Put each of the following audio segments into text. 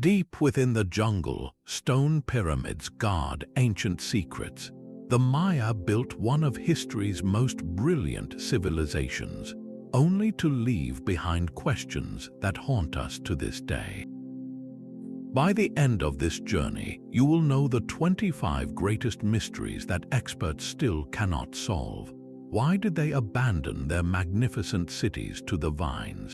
Deep within the jungle, stone pyramids guard ancient secrets. The Maya built one of history's most brilliant civilizations, only to leave behind questions that haunt us to this day. By the end of this journey, you will know the 25 greatest mysteries that experts still cannot solve. Why did they abandon their magnificent cities to the vines?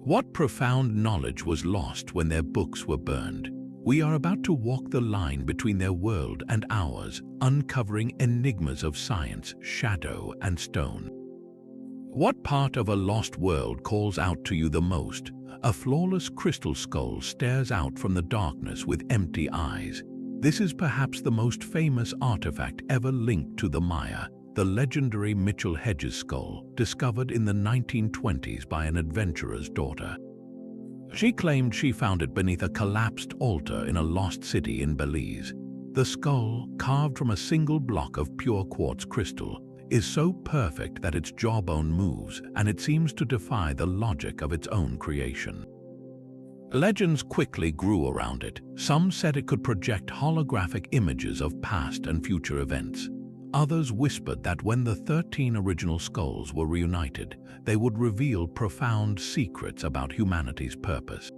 What profound knowledge was lost when their books were burned? We are about to walk the line between their world and ours, uncovering enigmas of science, shadow, and stone. What part of a lost world calls out to you the most? A flawless crystal skull stares out from the darkness with empty eyes. This is perhaps the most famous artifact ever linked to the Maya, the legendary Mitchell Hedges skull, discovered in the 1920s by an adventurer's daughter. She claimed she found it beneath a collapsed altar in a lost city in Belize. The skull, carved from a single block of pure quartz crystal, is so perfect that its jawbone moves, and it seems to defy the logic of its own creation. Legends quickly grew around it. Some said it could project holographic images of past and future events. Others whispered that when the 13 original skulls were reunited, they would reveal profound secrets about humanity's purpose.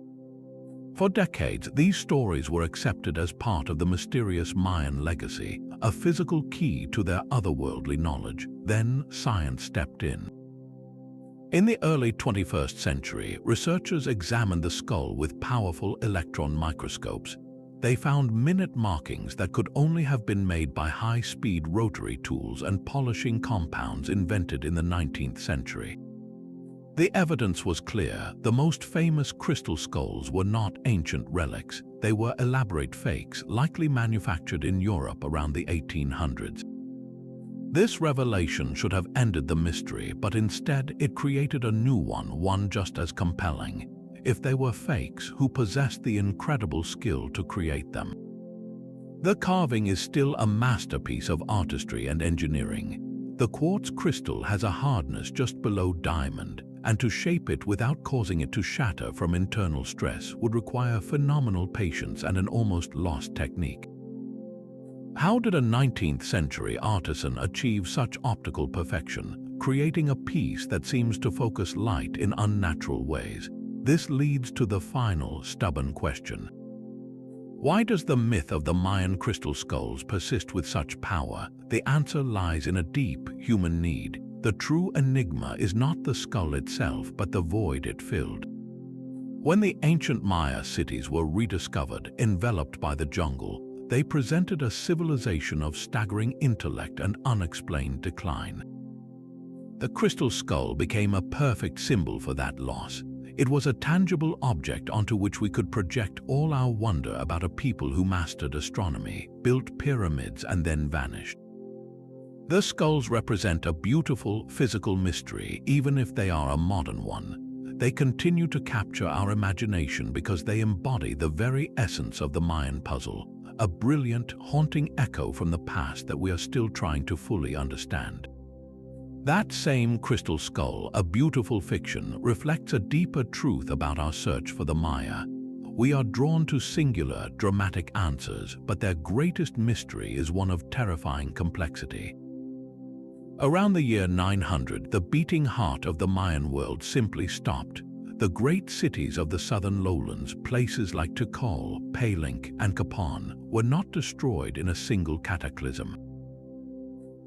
For decades, these stories were accepted as part of the mysterious Mayan legacy, a physical key to their otherworldly knowledge. Then science stepped in. In the early 21st century, researchers examined the skull with powerful electron microscopes. They found minute markings that could only have been made by high-speed rotary tools and polishing compounds invented in the 19th century. The evidence was clear. The most famous crystal skulls were not ancient relics. They were elaborate fakes, likely manufactured in Europe around the 1800s. This revelation should have ended the mystery, but instead it created a new one just as compelling. If they were fakes, who possessed the incredible skill to create them? The carving is still a masterpiece of artistry and engineering. The quartz crystal has a hardness just below diamond, and to shape it without causing it to shatter from internal stress would require phenomenal patience and an almost lost technique. How did a 19th century artisan achieve such optical perfection, creating a piece that seems to focus light in unnatural ways? This leads to the final, stubborn question. Why does the myth of the Mayan crystal skulls persist with such power? The answer lies in a deep human need. The true enigma is not the skull itself, but the void it filled. When the ancient Maya cities were rediscovered, enveloped by the jungle, they presented a civilization of staggering intellect and unexplained decline. The crystal skull became a perfect symbol for that loss. It was a tangible object onto which we could project all our wonder about a people who mastered astronomy, built pyramids, and then vanished. The skulls represent a beautiful physical mystery, even if they are a modern one. They continue to capture our imagination because they embody the very essence of the Mayan puzzle, a brilliant, haunting echo from the past that we are still trying to fully understand. That same crystal skull, a beautiful fiction, reflects a deeper truth about our search for the Maya. We are drawn to singular, dramatic answers, but their greatest mystery is one of terrifying complexity. Around the year 900, the beating heart of the Mayan world simply stopped. The great cities of the southern lowlands, places like Tikal, Palenque, and Capon, were not destroyed in a single cataclysm.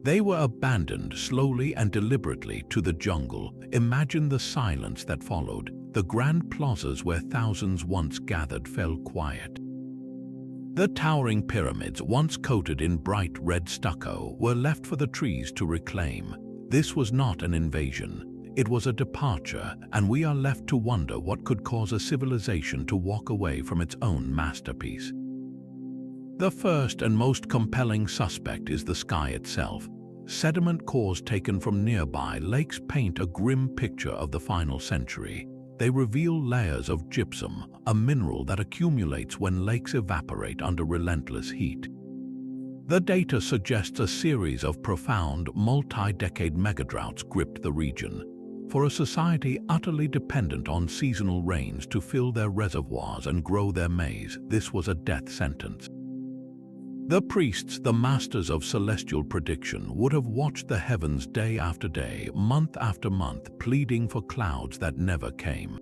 They were abandoned slowly and deliberately to the jungle. Imagine the silence that followed. The grand plazas where thousands once gathered fell quiet. The towering pyramids, once coated in bright red stucco, were left for the trees to reclaim. This was not an invasion. It was a departure, and we are left to wonder what could cause a civilization to walk away from its own masterpiece. The first and most compelling suspect is the sky itself. Sediment cores taken from nearby lakes paint a grim picture of the final century. They reveal layers of gypsum, a mineral that accumulates when lakes evaporate under relentless heat. The data suggests a series of profound, multi-decade megadroughts gripped the region. For a society utterly dependent on seasonal rains to fill their reservoirs and grow their maize, this was a death sentence. The priests, the masters of celestial prediction, would have watched the heavens day after day, month after month, pleading for clouds that never came.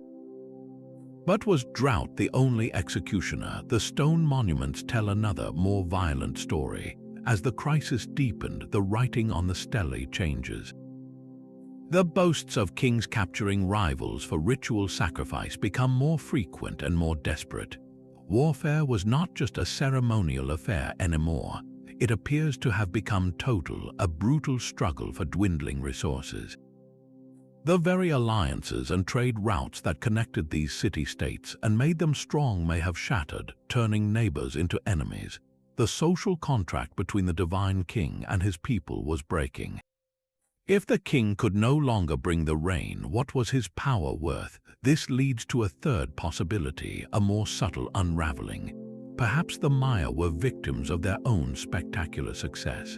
But was drought the only executioner? The stone monuments tell another, more violent story. As the crisis deepened, the writing on the stelae changes. The boasts of kings capturing rivals for ritual sacrifice become more frequent and more desperate. Warfare was not just a ceremonial affair anymore. It appears to have become total, a brutal struggle for dwindling resources. The very alliances and trade routes that connected these city-states and made them strong may have shattered, turning neighbors into enemies. The social contract between the divine king and his people was breaking. If the king could no longer bring the rain, what was his power worth? This leads to a third possibility, a more subtle unraveling. Perhaps the Maya were victims of their own spectacular success.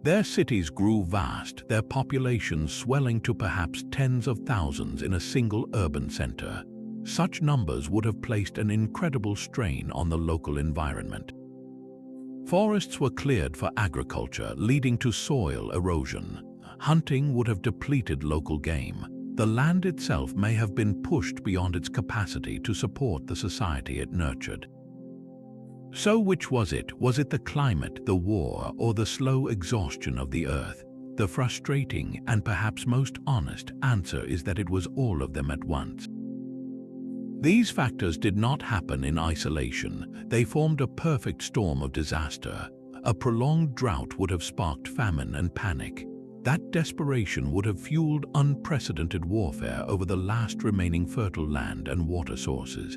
Their cities grew vast, their populations swelling to perhaps tens of thousands in a single urban center. Such numbers would have placed an incredible strain on the local environment. Forests were cleared for agriculture, leading to soil erosion. Hunting would have depleted local game. The land itself may have been pushed beyond its capacity to support the society it nurtured. So which was it? Was it the climate, the war, or the slow exhaustion of the earth? The frustrating and perhaps most honest answer is that it was all of them at once. These factors did not happen in isolation. They formed a perfect storm of disaster. A prolonged drought would have sparked famine and panic. That desperation would have fueled unprecedented warfare over the last remaining fertile land and water sources.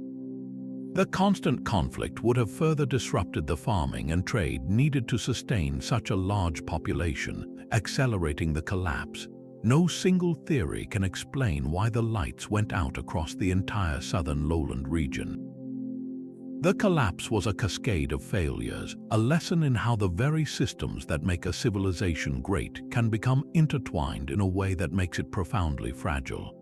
The constant conflict would have further disrupted the farming and trade needed to sustain such a large population, accelerating the collapse. No single theory can explain why the lights went out across the entire southern lowland region. The collapse was a cascade of failures, a lesson in how the very systems that make a civilization great can become intertwined in a way that makes it profoundly fragile.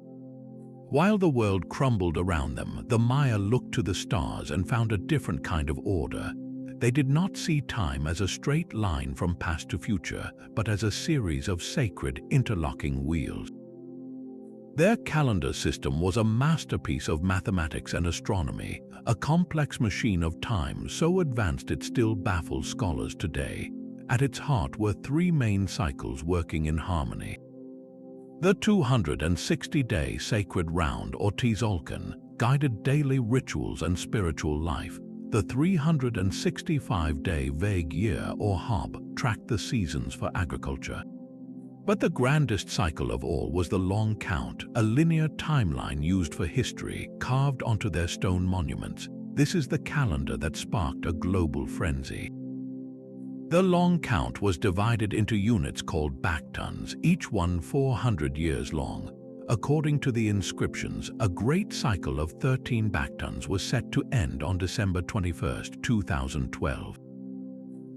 While the world crumbled around them, the Maya looked to the stars and found a different kind of order. They did not see time as a straight line from past to future, but as a series of sacred, interlocking wheels. Their calendar system was a masterpiece of mathematics and astronomy, a complex machine of time so advanced it still baffles scholars today. At its heart were three main cycles working in harmony. The 260-day sacred round, or Tzolk'in, guided daily rituals and spiritual life. The 365-day vague year, or Hob, tracked the seasons for agriculture. But the grandest cycle of all was the long count, a linear timeline used for history, carved onto their stone monuments. This is the calendar that sparked a global frenzy. The long count was divided into units called baktons, each one 400 years long. According to the inscriptions, a great cycle of 13 baktons was set to end on December 21, 2012.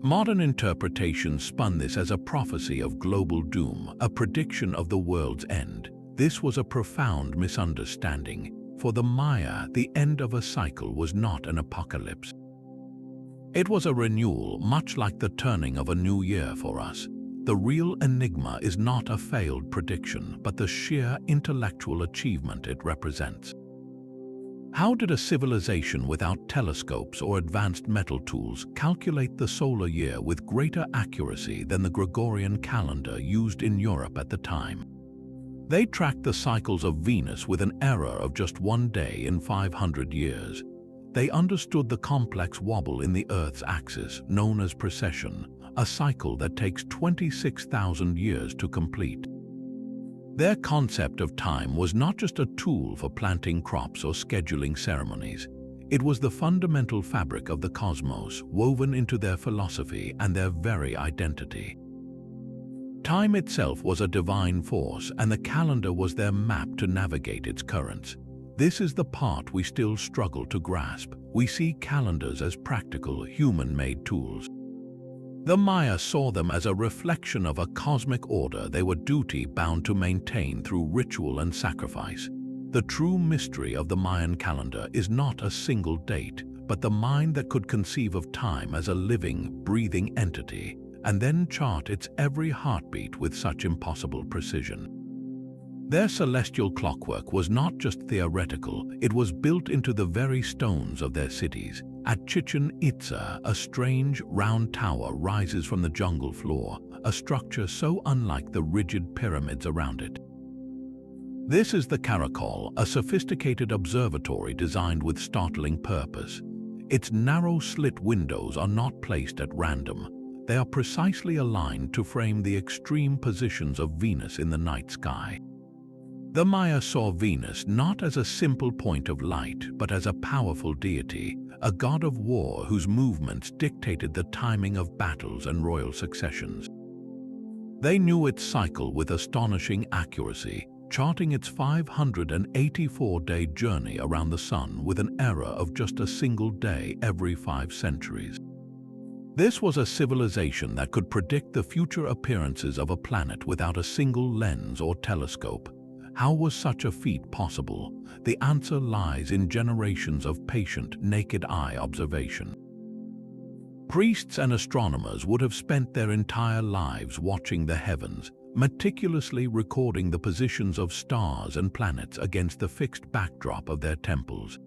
Modern interpretations spun this as a prophecy of global doom, a prediction of the world's end. This was a profound misunderstanding. For the Maya, the end of a cycle was not an apocalypse. It was a renewal, much like the turning of a new year for us. The real enigma is not a failed prediction, but the sheer intellectual achievement it represents. How did a civilization without telescopes or advanced metal tools calculate the solar year with greater accuracy than the Gregorian calendar used in Europe at the time? They tracked the cycles of Venus with an error of just 1 day in 500 years. They understood the complex wobble in the Earth's axis, known as precession, a cycle that takes 26,000 years to complete. Their concept of time was not just a tool for planting crops or scheduling ceremonies. It was the fundamental fabric of the cosmos, woven into their philosophy and their very identity. Time itself was a divine force, and the calendar was their map to navigate its currents. This is the part we still struggle to grasp. We see calendars as practical, human-made tools. The Maya saw them as a reflection of a cosmic order they were duty-bound to maintain through ritual and sacrifice. The true mystery of the Mayan calendar is not a single date, but the mind that could conceive of time as a living, breathing entity, and then chart its every heartbeat with such impossible precision. Their celestial clockwork was not just theoretical, it was built into the very stones of their cities. At Chichen Itza, a strange, round tower rises from the jungle floor, a structure so unlike the rigid pyramids around it. This is the Caracol, a sophisticated observatory designed with startling purpose. Its narrow slit windows are not placed at random. They are precisely aligned to frame the extreme positions of Venus in the night sky. The Maya saw Venus not as a simple point of light, but as a powerful deity, a god of war whose movements dictated the timing of battles and royal successions. They knew its cycle with astonishing accuracy, charting its 584-day journey around the sun with an error of just a single day every 5 centuries. This was a civilization that could predict the future appearances of a planet without a single lens or telescope. How was such a feat possible? The answer lies in generations of patient, naked-eye observation. Priests and astronomers would have spent their entire lives watching the heavens, meticulously recording the positions of stars and planets against the fixed backdrop of their temples.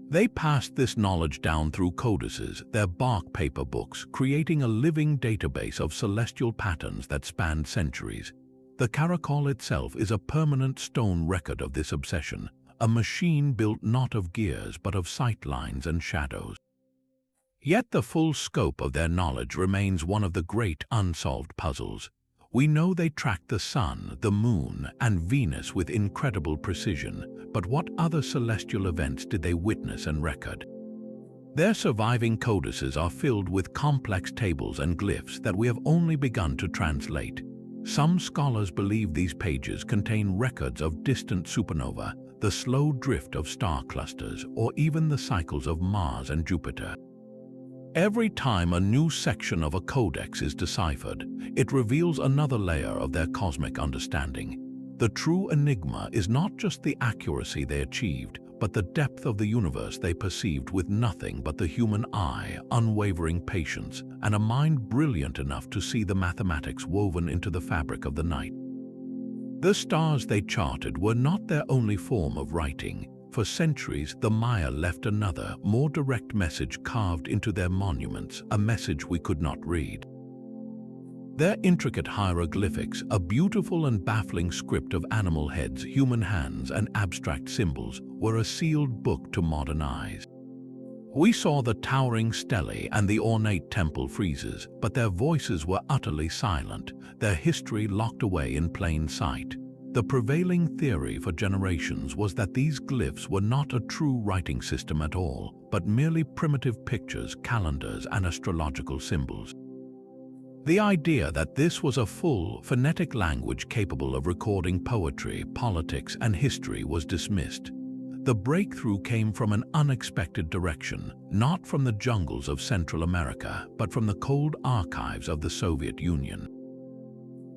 They passed this knowledge down through codices, their bark paper books, creating a living database of celestial patterns that spanned centuries. The Caracol itself is a permanent stone record of this obsession, a machine built not of gears but of sight lines and shadows. Yet the full scope of their knowledge remains one of the great unsolved puzzles. We know they tracked the sun, the moon, and Venus with incredible precision, but what other celestial events did they witness and record? Their surviving codices are filled with complex tables and glyphs that we have only begun to translate. Some scholars believe these pages contain records of distant supernova, the slow drift of star clusters, or even the cycles of Mars and Jupiter. Every time a new section of a codex is deciphered, it reveals another layer of their cosmic understanding. The true enigma is not just the accuracy they achieved, but the depth of the universe they perceived with nothing but the human eye, unwavering patience, and a mind brilliant enough to see the mathematics woven into the fabric of the night. The stars they charted were not their only form of writing. For centuries, the Maya left another, more direct message carved into their monuments, a message we could not read. Their intricate hieroglyphics, a beautiful and baffling script of animal heads, human hands, and abstract symbols, were a sealed book to modern eyes. We saw the towering stelae and the ornate temple friezes, but their voices were utterly silent, their history locked away in plain sight. The prevailing theory for generations was that these glyphs were not a true writing system at all, but merely primitive pictures, calendars, and astrological symbols. The idea that this was a full, phonetic language capable of recording poetry, politics, and history was dismissed. The breakthrough came from an unexpected direction, not from the jungles of Central America, but from the cold archives of the Soviet Union.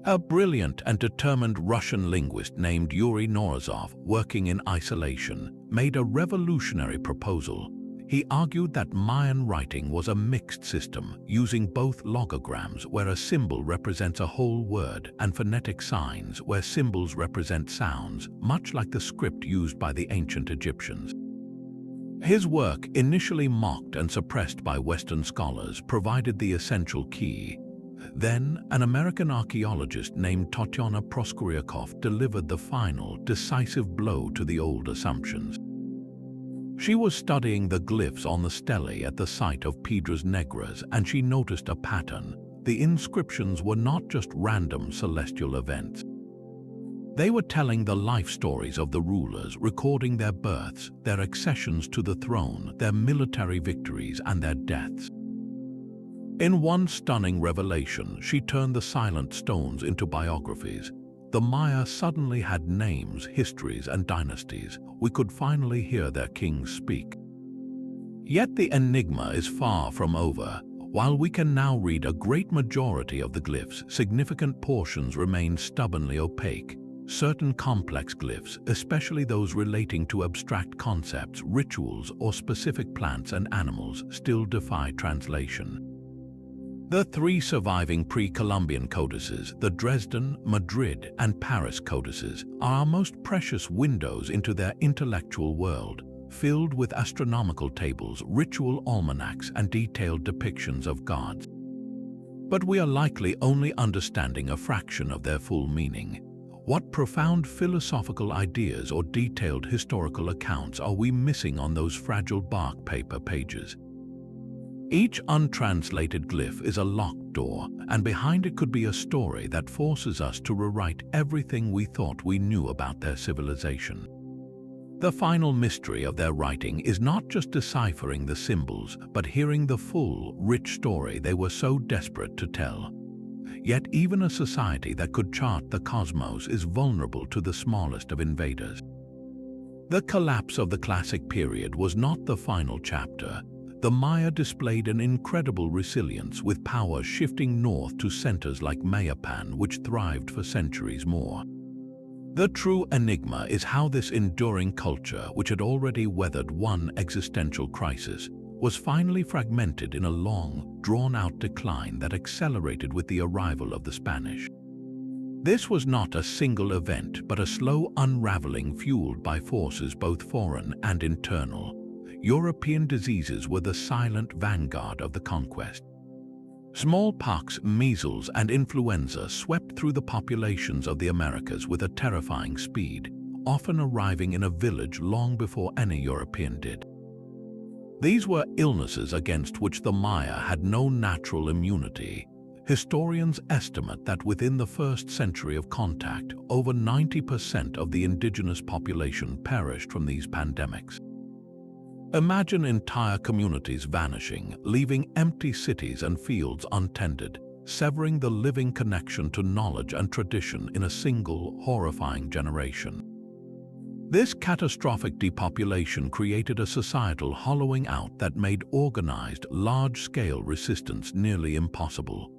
A brilliant and determined Russian linguist named Yuri Norizov, working in isolation, made a revolutionary proposal. He argued that Mayan writing was a mixed system, using both logograms, where a symbol represents a whole word, and phonetic signs, where symbols represent sounds, much like the script used by the ancient Egyptians. His work, initially mocked and suppressed by Western scholars, provided the essential key. Then, an American archaeologist named Tatyana Proskuryakov delivered the final, decisive blow to the old assumptions. She was studying the glyphs on the stelae at the site of Piedras Negras, and she noticed a pattern. The inscriptions were not just random celestial events. They were telling the life stories of the rulers, recording their births, their accessions to the throne, their military victories, and their deaths. In one stunning revelation, she turned the silent stones into biographies. The Maya suddenly had names, histories, and dynasties. We could finally hear their kings speak. Yet the enigma is far from over. While we can now read a great majority of the glyphs, significant portions remain stubbornly opaque. Certain complex glyphs, especially those relating to abstract concepts, rituals, or specific plants and animals, still defy translation. The three surviving pre-Columbian codices, the Dresden, Madrid, and Paris codices, are our most precious windows into their intellectual world, filled with astronomical tables, ritual almanacs, and detailed depictions of gods. But we are likely only understanding a fraction of their full meaning. What profound philosophical ideas or detailed historical accounts are we missing on those fragile bark paper pages? Each untranslated glyph is a locked door, and behind it could be a story that forces us to rewrite everything we thought we knew about their civilization. The final mystery of their writing is not just deciphering the symbols, but hearing the full, rich story they were so desperate to tell. Yet even a society that could chart the cosmos is vulnerable to the smallest of invaders. The collapse of the classic period was not the final chapter. The Maya displayed an incredible resilience, with power shifting north to centers like Mayapan, which thrived for centuries more. The true enigma is how this enduring culture, which had already weathered one existential crisis, was finally fragmented in a long, drawn-out decline that accelerated with the arrival of the Spanish. This was not a single event, but a slow unraveling fueled by forces both foreign and internal. European diseases were the silent vanguard of the conquest. Smallpox, measles, and influenza swept through the populations of the Americas with a terrifying speed, often arriving in a village long before any European did. These were illnesses against which the Maya had no natural immunity. Historians estimate that within the first century of contact, over 90% of the indigenous population perished from these pandemics. Imagine entire communities vanishing, leaving empty cities and fields untended, severing the living connection to knowledge and tradition in a single, horrifying generation. This catastrophic depopulation created a societal hollowing out that made organized, large-scale resistance nearly impossible.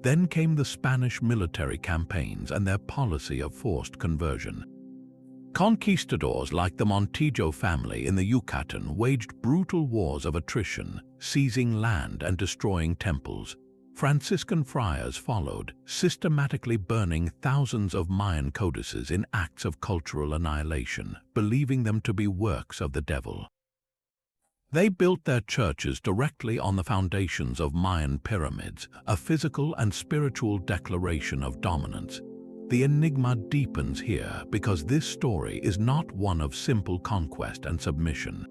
Then came the Spanish military campaigns and their policy of forced conversion. Conquistadors like the Montijo family in the Yucatan waged brutal wars of attrition, seizing land and destroying temples. Franciscan friars followed, systematically burning thousands of Mayan codices in acts of cultural annihilation, believing them to be works of the devil. They built their churches directly on the foundations of Mayan pyramids, a physical and spiritual declaration of dominance. The enigma deepens here because this story is not one of simple conquest and submission.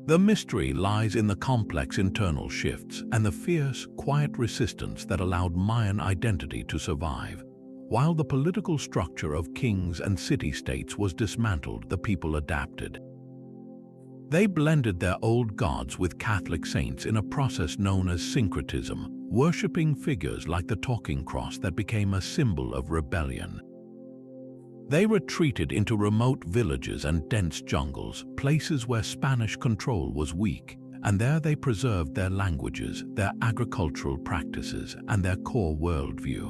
The mystery lies in the complex internal shifts and the fierce, quiet resistance that allowed Mayan identity to survive. While the political structure of kings and city-states was dismantled, the people adapted. They blended their old gods with Catholic saints in a process known as syncretism, worshipping figures like the talking cross that became a symbol of rebellion. They retreated into remote villages and dense jungles, places where Spanish control was weak, and there they preserved their languages, their agricultural practices, and their core worldview.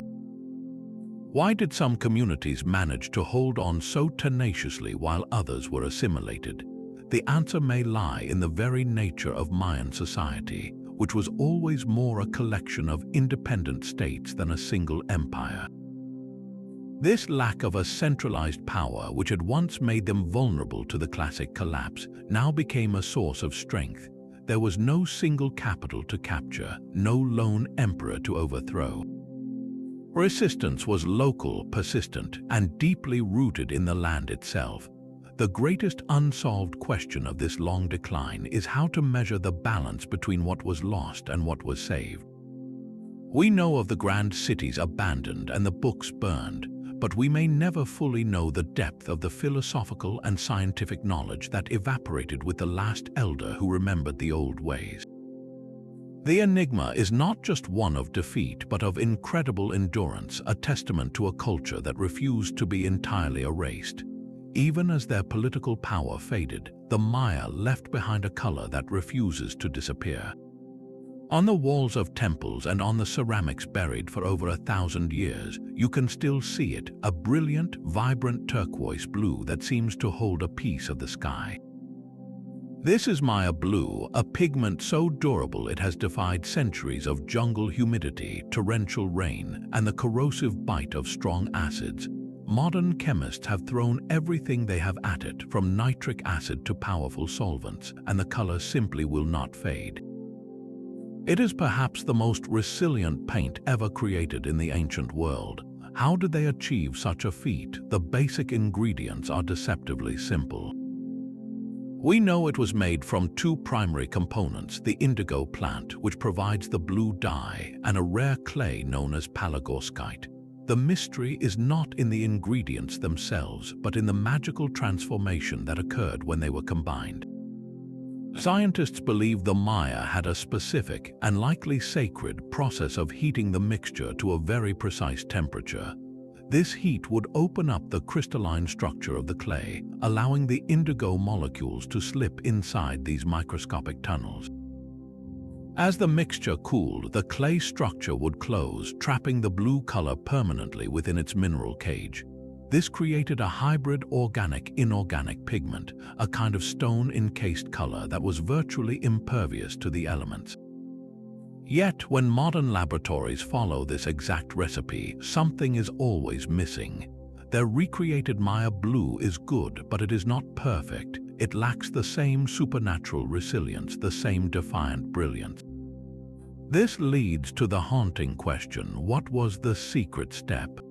Why did some communities manage to hold on so tenaciously while others were assimilated? The answer may lie in the very nature of Mayan society, which was always more a collection of independent states than a single empire. This lack of a centralized power, which had once made them vulnerable to the classic collapse, now became a source of strength. There was no single capital to capture, no lone emperor to overthrow. Resistance was local, persistent, and deeply rooted in the land itself. The greatest unsolved question of this long decline is how to measure the balance between what was lost and what was saved. We know of the grand cities abandoned and the books burned, but we may never fully know the depth of the philosophical and scientific knowledge that evaporated with the last elder who remembered the old ways. The enigma is not just one of defeat, but of incredible endurance, a testament to a culture that refused to be entirely erased. Even as their political power faded, the Maya left behind a color that refuses to disappear. On the walls of temples and on the ceramics buried for over 1,000 years, you can still see it, a brilliant, vibrant turquoise blue that seems to hold a piece of the sky. This is Maya blue, a pigment so durable it has defied centuries of jungle humidity, torrential rain, and the corrosive bite of strong acids. Modern chemists have thrown everything they have at it, from nitric acid to powerful solvents, and the color simply will not fade. It is perhaps the most resilient paint ever created in the ancient world. How did they achieve such a feat? The basic ingredients are deceptively simple. We know it was made from two primary components, the indigo plant, which provides the blue dye, and a rare clay known as palygorskite. The mystery is not in the ingredients themselves, but in the magical transformation that occurred when they were combined. Scientists believe the Maya had a specific, and likely sacred, process of heating the mixture to a very precise temperature. This heat would open up the crystalline structure of the clay, allowing the indigo molecules to slip inside these microscopic tunnels. As the mixture cooled, the clay structure would close, trapping the blue color permanently within its mineral cage. This created a hybrid organic-inorganic pigment, a kind of stone-encased color that was virtually impervious to the elements. Yet, when modern laboratories follow this exact recipe, something is always missing. Their recreated Maya blue is good, but it is not perfect. It lacks the same supernatural resilience, the same defiant brilliance. This leads to the haunting question: what was the secret step?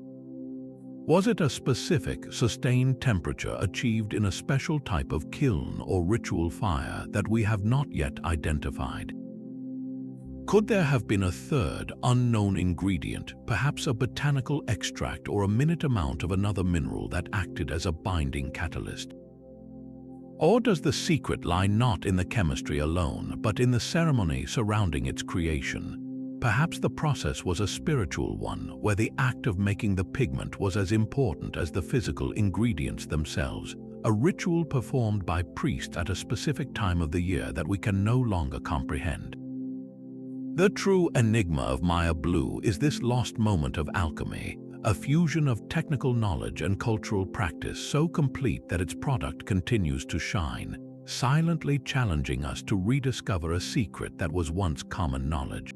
Was it a specific, sustained temperature achieved in a special type of kiln or ritual fire that we have not yet identified? Could there have been a third, unknown ingredient, perhaps a botanical extract or a minute amount of another mineral that acted as a binding catalyst? Or does the secret lie not in the chemistry alone, but in the ceremony surrounding its creation? Perhaps the process was a spiritual one, where the act of making the pigment was as important as the physical ingredients themselves, a ritual performed by priests at a specific time of the year that we can no longer comprehend. The true enigma of Maya blue is this lost moment of alchemy, a fusion of technical knowledge and cultural practice so complete that its product continues to shine, silently challenging us to rediscover a secret that was once common knowledge.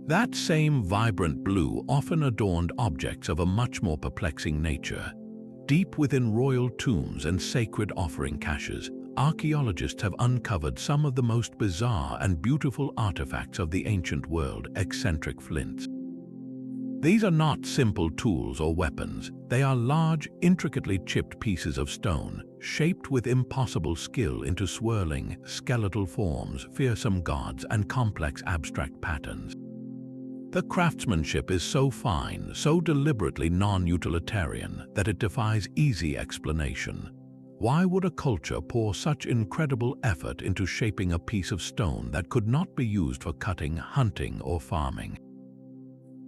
That same vibrant blue often adorned objects of a much more perplexing nature. Deep within royal tombs and sacred offering caches, archaeologists have uncovered some of the most bizarre and beautiful artifacts of the ancient world: eccentric flints. These are not simple tools or weapons. They are large, intricately chipped pieces of stone, shaped with impossible skill into swirling, skeletal forms, fearsome gods, and complex abstract patterns. The craftsmanship is so fine, so deliberately non-utilitarian, that it defies easy explanation. Why would a culture pour such incredible effort into shaping a piece of stone that could not be used for cutting, hunting, or farming?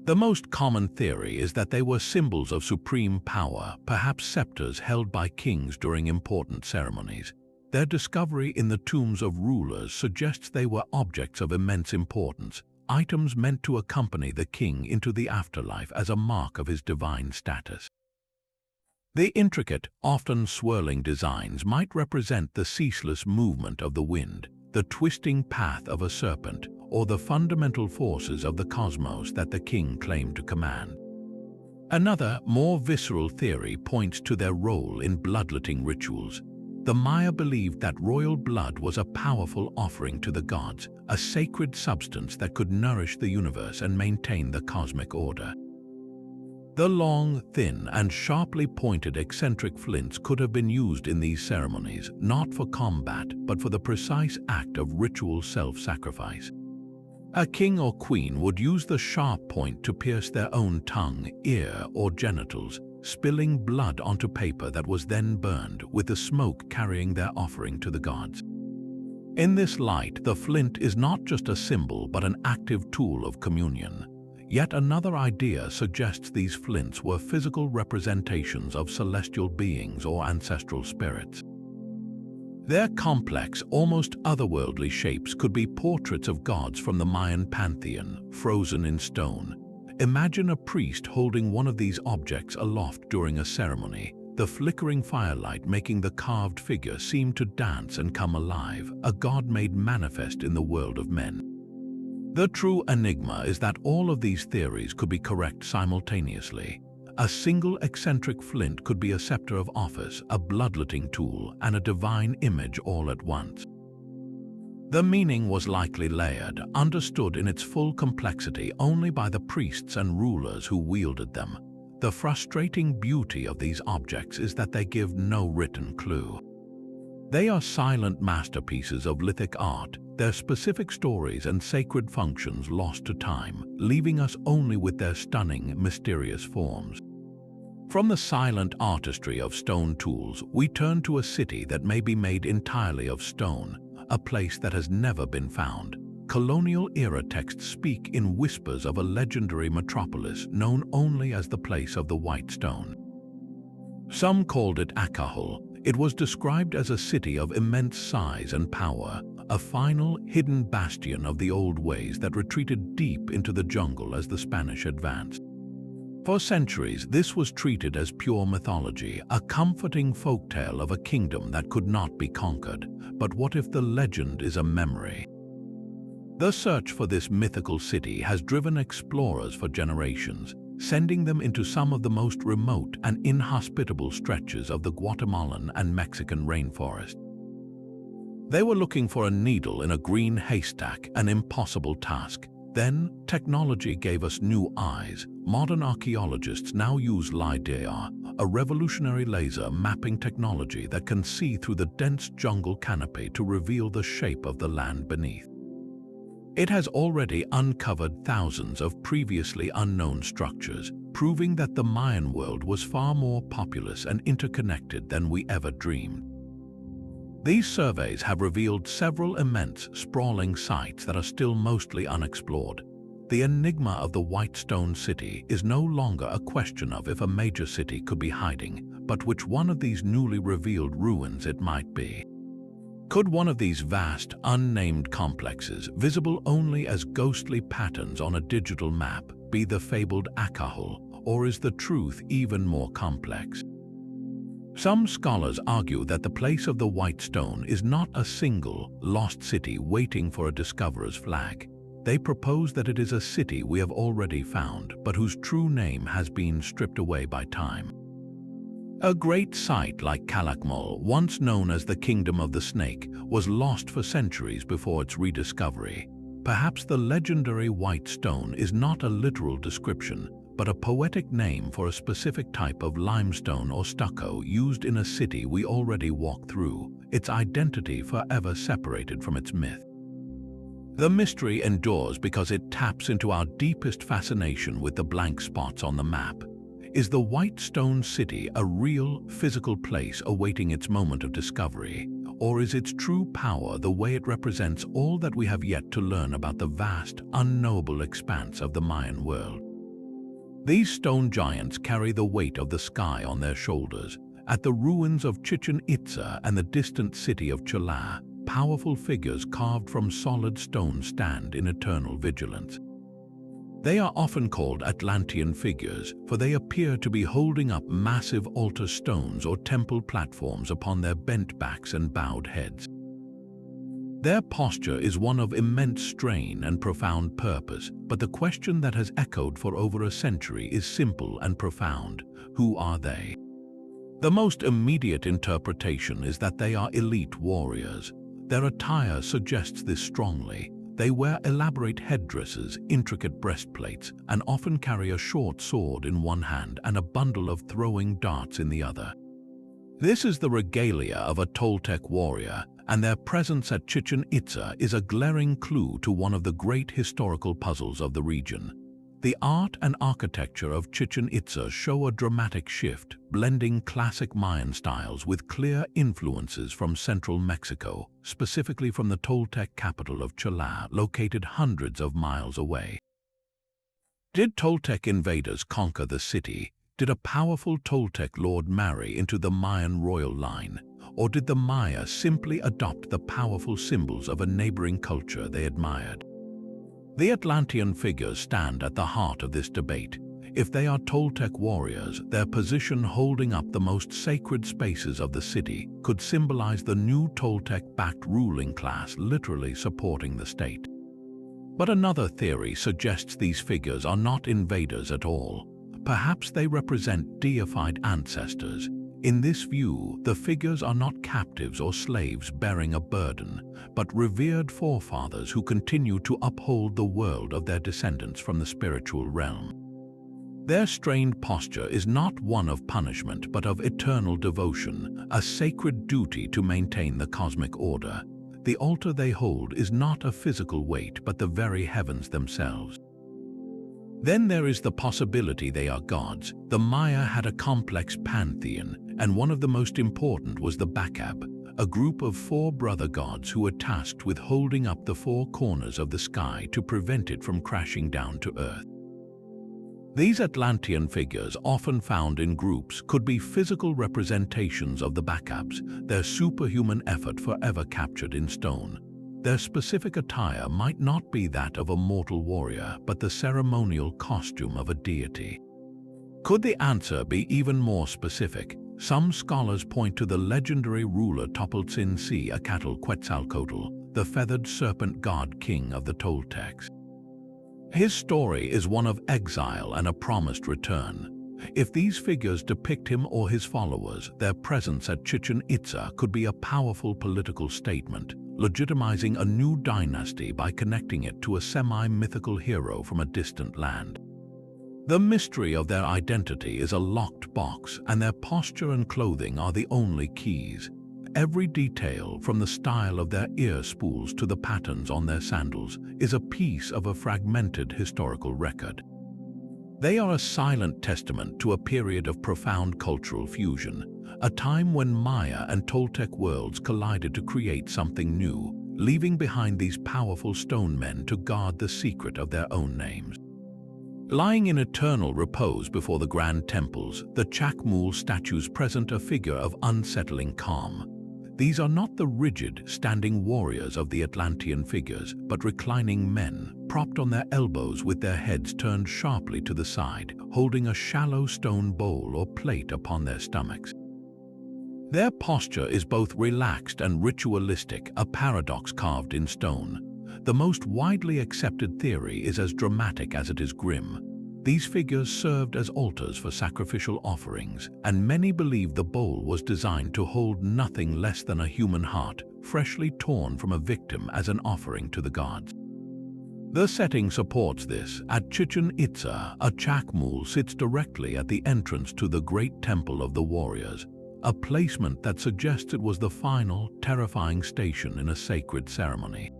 The most common theory is that they were symbols of supreme power, perhaps scepters held by kings during important ceremonies. Their discovery in the tombs of rulers suggests they were objects of immense importance, items meant to accompany the king into the afterlife as a mark of his divine status. The intricate, often swirling designs might represent the ceaseless movement of the wind, the twisting path of a serpent, or the fundamental forces of the cosmos that the king claimed to command. Another, more visceral theory points to their role in bloodletting rituals. The Maya believed that royal blood was a powerful offering to the gods, a sacred substance that could nourish the universe and maintain the cosmic order. The long, thin, and sharply pointed eccentric flints could have been used in these ceremonies, not for combat, but for the precise act of ritual self-sacrifice. A king or queen would use the sharp point to pierce their own tongue, ear, or genitals, spilling blood onto paper that was then burned, with the smoke carrying their offering to the gods. In this light, the flint is not just a symbol but an active tool of communion. Yet another idea suggests these flints were physical representations of celestial beings or ancestral spirits. Their complex, almost otherworldly shapes could be portraits of gods from the Mayan pantheon, frozen in stone. Imagine a priest holding one of these objects aloft during a ceremony, the flickering firelight making the carved figure seem to dance and come alive, a god made manifest in the world of men. The true enigma is that all of these theories could be correct simultaneously. A single eccentric flint could be a scepter of office, a bloodletting tool, and a divine image all at once. The meaning was likely layered, understood in its full complexity only by the priests and rulers who wielded them. The frustrating beauty of these objects is that they give no written clue. They are silent masterpieces of lithic art, their specific stories and sacred functions lost to time, leaving us only with their stunning, mysterious forms. From the silent artistry of stone tools, we turn to a city that may be made entirely of stone, a place that has never been found. Colonial-era texts speak in whispers of a legendary metropolis known only as the place of the white stone. Some called it Akahul. It was described as a city of immense size and power, a final, hidden bastion of the old ways that retreated deep into the jungle as the Spanish advanced. For centuries, this was treated as pure mythology, a comforting folktale of a kingdom that could not be conquered. But what if the legend is a memory? The search for this mythical city has driven explorers for generations, sending them into some of the most remote and inhospitable stretches of the Guatemalan and Mexican rainforest. They were looking for a needle in a green haystack, an impossible task. Then, technology gave us new eyes. Modern archaeologists now use LiDAR, a revolutionary laser mapping technology that can see through the dense jungle canopy to reveal the shape of the land beneath. It has already uncovered thousands of previously unknown structures, proving that the Mayan world was far more populous and interconnected than we ever dreamed. These surveys have revealed several immense, sprawling sites that are still mostly unexplored. The enigma of the White Stone City is no longer a question of if a major city could be hiding, but which one of these newly revealed ruins it might be. Could one of these vast, unnamed complexes, visible only as ghostly patterns on a digital map, be the fabled Akahul, or is the truth even more complex? Some scholars argue that the place of the White Stone is not a single, lost city waiting for a discoverer's flag. They propose that it is a city we have already found, but whose true name has been stripped away by time. A great site like Calakmul, once known as the Kingdom of the Snake, was lost for centuries before its rediscovery. Perhaps the legendary White Stone is not a literal description, but a poetic name for a specific type of limestone or stucco used in a city we already walk through, its identity forever separated from its myth. The mystery endures because it taps into our deepest fascination with the blank spots on the map. Is the White Stone City a real, physical place awaiting its moment of discovery? Or is its true power the way it represents all that we have yet to learn about the vast, unknowable expanse of the Mayan world? These stone giants carry the weight of the sky on their shoulders. At the ruins of Chichen Itza and the distant city of Cholula, powerful figures carved from solid stone stand in eternal vigilance. They are often called Atlantean figures, for they appear to be holding up massive altar stones or temple platforms upon their bent backs and bowed heads. Their posture is one of immense strain and profound purpose, but the question that has echoed for over a century is simple and profound. Who are they? The most immediate interpretation is that they are elite warriors. Their attire suggests this strongly. They wear elaborate headdresses, intricate breastplates, and often carry a short sword in one hand and a bundle of throwing darts in the other. This is the regalia of a Toltec warrior, and their presence at Chichen Itza is a glaring clue to one of the great historical puzzles of the region. The art and architecture of Chichen Itza show a dramatic shift, blending classic Mayan styles with clear influences from central Mexico, specifically from the Toltec capital of Cholula, located hundreds of miles away. Did Toltec invaders conquer the city? Did a powerful Toltec lord marry into the Mayan royal line? or did the Maya simply adopt the powerful symbols of a neighboring culture they admired? The Atlantean figures stand at the heart of this debate. If they are Toltec warriors, their position holding up the most sacred spaces of the city could symbolize the new Toltec-backed ruling class literally supporting the state. But another theory suggests these figures are not invaders at all. Perhaps they represent deified ancestors. In this view, the figures are not captives or slaves bearing a burden, but revered forefathers who continue to uphold the world of their descendants from the spiritual realm. Their strained posture is not one of punishment but of eternal devotion, a sacred duty to maintain the cosmic order. The altar they hold is not a physical weight but the very heavens themselves. Then there is the possibility they are gods. The Maya had a complex pantheon, and one of the most important was the Bakab, a group of 4 brother gods who were tasked with holding up the 4 corners of the sky to prevent it from crashing down to earth. These Atlantean figures, often found in groups, could be physical representations of the Bakabs, their superhuman effort forever captured in stone. Their specific attire might not be that of a mortal warrior, but the ceremonial costume of a deity. Could the answer be even more specific? Some scholars point to the legendary ruler Topoltzin-Acatl Quetzalcoatl, the feathered serpent god king of the Toltecs. His story is one of exile and a promised return. If these figures depict him or his followers, their presence at Chichen Itza could be a powerful political statement, legitimizing a new dynasty by connecting it to a semi-mythical hero from a distant land. The mystery of their identity is a locked box, and their posture and clothing are the only keys. Every detail, from the style of their ear spools to the patterns on their sandals, is a piece of a fragmented historical record. They are a silent testament to a period of profound cultural fusion, a time when Maya and Toltec worlds collided to create something new, leaving behind these powerful stone men to guard the secret of their own names. Lying in eternal repose before the grand temples, the Chakmul statues present a figure of unsettling calm. These are not the rigid, standing warriors of the Atlantean figures, but reclining men, propped on their elbows with their heads turned sharply to the side, holding a shallow stone bowl or plate upon their stomachs. Their posture is both relaxed and ritualistic, a paradox carved in stone. The most widely accepted theory is as dramatic as it is grim. These figures served as altars for sacrificial offerings, and many believe the bowl was designed to hold nothing less than a human heart, freshly torn from a victim as an offering to the gods. The setting supports this. At Chichen Itza, a Chakmul sits directly at the entrance to the great temple of the warriors, a placement that suggests it was the final, terrifying station in a sacred ceremony.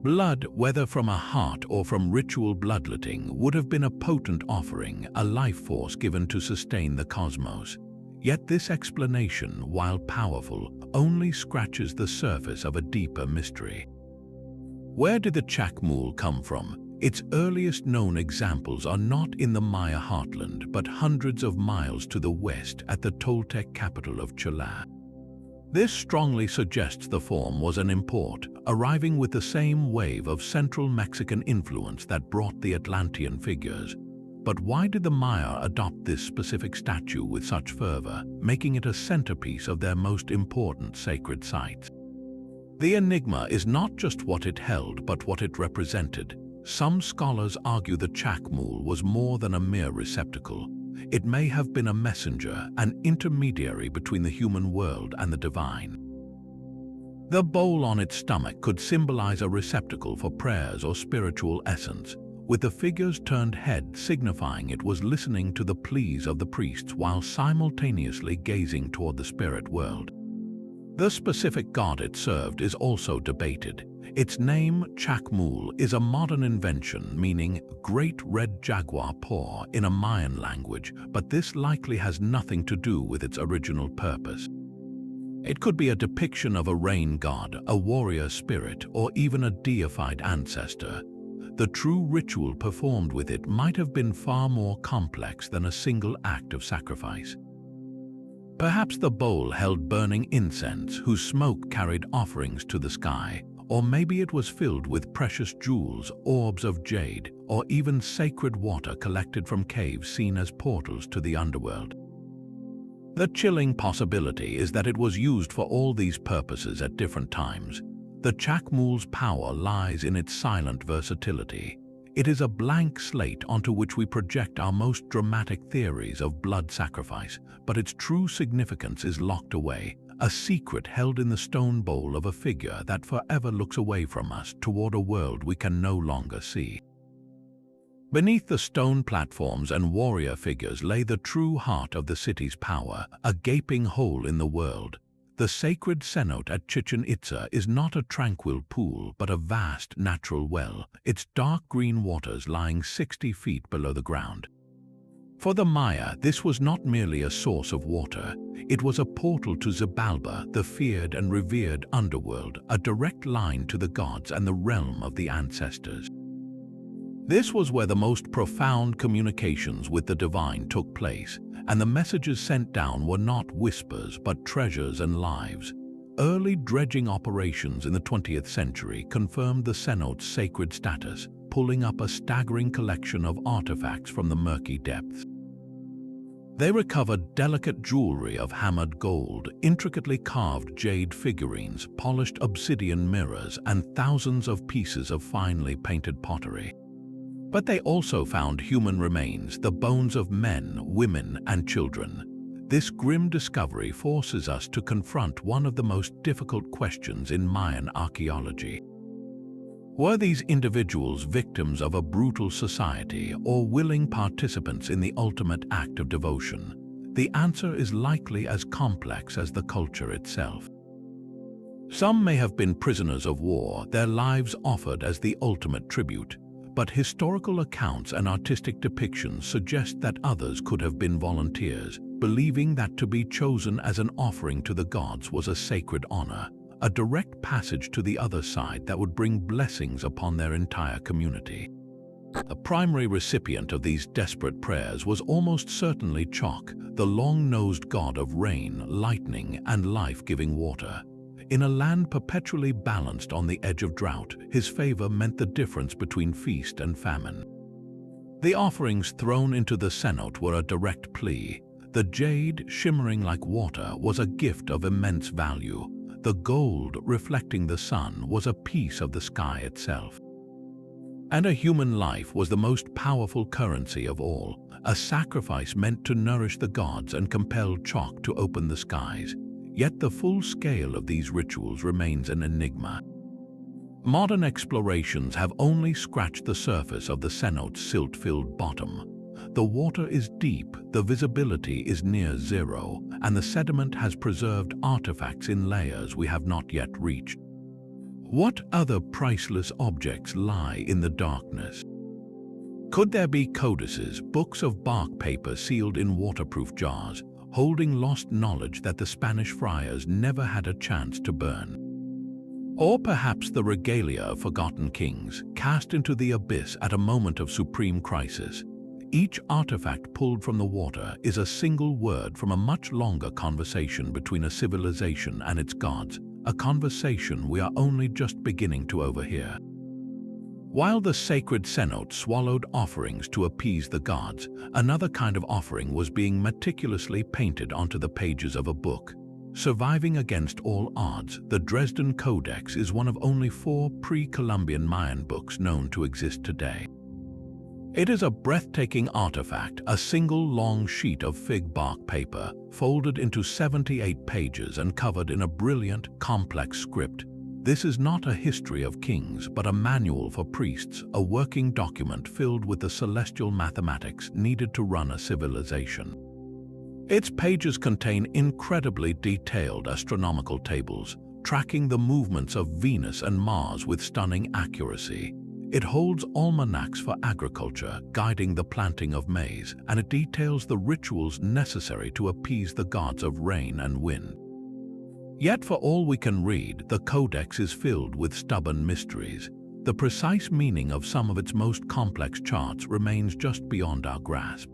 Blood, whether from a heart or from ritual bloodletting, would have been a potent offering, a life force given to sustain the cosmos. Yet this explanation, while powerful, only scratches the surface of a deeper mystery. Where did the Chakmul come from? Its earliest known examples are not in the Maya heartland, but hundreds of miles to the west at the Toltec capital of Chala. This strongly suggests the form was an import, arriving with the same wave of central Mexican influence that brought the Atlantean figures. But why did the Maya adopt this specific statue with such fervor, making it a centerpiece of their most important sacred sites? The enigma is not just what it held, but what it represented. Some scholars argue the Chakmul was more than a mere receptacle. It may have been a messenger, an intermediary between the human world and the divine. The bowl on its stomach could symbolize a receptacle for prayers or spiritual essence, with the figure's turned head signifying it was listening to the pleas of the priests while simultaneously gazing toward the spirit world. The specific god it served is also debated. Its name, Chakmul, is a modern invention meaning great red jaguar paw in a Mayan language, but this likely has nothing to do with its original purpose. It could be a depiction of a rain god, a warrior spirit, or even a deified ancestor. The true ritual performed with it might have been far more complex than a single act of sacrifice. Perhaps the bowl held burning incense whose smoke carried offerings to the sky, or maybe it was filled with precious jewels, orbs of jade, or even sacred water collected from caves seen as portals to the underworld. The chilling possibility is that it was used for all these purposes at different times. The Chakmul's power lies in its silent versatility. It is a blank slate onto which we project our most dramatic theories of blood sacrifice, but its true significance is locked away, a secret held in the stone bowl of a figure that forever looks away from us toward a world we can no longer see. Beneath the stone platforms and warrior figures lay the true heart of the city's power, a gaping hole in the world. The sacred cenote at Chichen Itza is not a tranquil pool, but a vast natural well, its dark green waters lying 60 feet below the ground. For the Maya, this was not merely a source of water. It was a portal to Xibalba, the feared and revered underworld, a direct line to the gods and the realm of the ancestors. This was where the most profound communications with the divine took place, and the messages sent down were not whispers but treasures and lives. Early dredging operations in the 20th century confirmed the cenote's sacred status, pulling up a staggering collection of artifacts from the murky depths. They recovered delicate jewelry of hammered gold, intricately carved jade figurines, polished obsidian mirrors, and thousands of pieces of finely painted pottery. But they also found human remains, the bones of men, women, and children. This grim discovery forces us to confront one of the most difficult questions in Mayan archaeology. Were these individuals victims of a brutal society or willing participants in the ultimate act of devotion? The answer is likely as complex as the culture itself. Some may have been prisoners of war, their lives offered as the ultimate tribute. But historical accounts and artistic depictions suggest that others could have been volunteers, believing that to be chosen as an offering to the gods was a sacred honor, a direct passage to the other side that would bring blessings upon their entire community. The primary recipient of these desperate prayers was almost certainly Chok, the long-nosed god of rain, lightning, and life-giving water. In a land perpetually balanced on the edge of drought, his favor meant the difference between feast and famine. The offerings thrown into the cenote were a direct plea. The jade, shimmering like water, was a gift of immense value. The gold, reflecting the sun, was a piece of the sky itself. And a human life was the most powerful currency of all, a sacrifice meant to nourish the gods and compel Chok to open the skies. Yet the full scale of these rituals remains an enigma. Modern explorations have only scratched the surface of the cenote's silt-filled bottom. The water is deep, the visibility is near zero, and the sediment has preserved artifacts in layers we have not yet reached. What other priceless objects lie in the darkness? Could there be codices, books of bark paper sealed in waterproof jars, holding lost knowledge that the Spanish friars never had a chance to burn? Or perhaps the regalia of forgotten kings, cast into the abyss at a moment of supreme crisis. Each artifact pulled from the water is a single word from a much longer conversation between a civilization and its gods, a conversation we are only just beginning to overhear. While the sacred cenote swallowed offerings to appease the gods, another kind of offering was being meticulously painted onto the pages of a book. Surviving against all odds, the Dresden Codex is one of only 4 pre-Columbian Mayan books known to exist today. It is a breathtaking artifact, a single long sheet of fig bark paper, folded into 78 pages and covered in a brilliant, complex script. This is not a history of kings, but a manual for priests, a working document filled with the celestial mathematics needed to run a civilization. Its pages contain incredibly detailed astronomical tables, tracking the movements of Venus and Mars with stunning accuracy. It holds almanacs for agriculture, guiding the planting of maize, and it details the rituals necessary to appease the gods of rain and wind. Yet for all we can read, the Codex is filled with stubborn mysteries. The precise meaning of some of its most complex charts remains just beyond our grasp.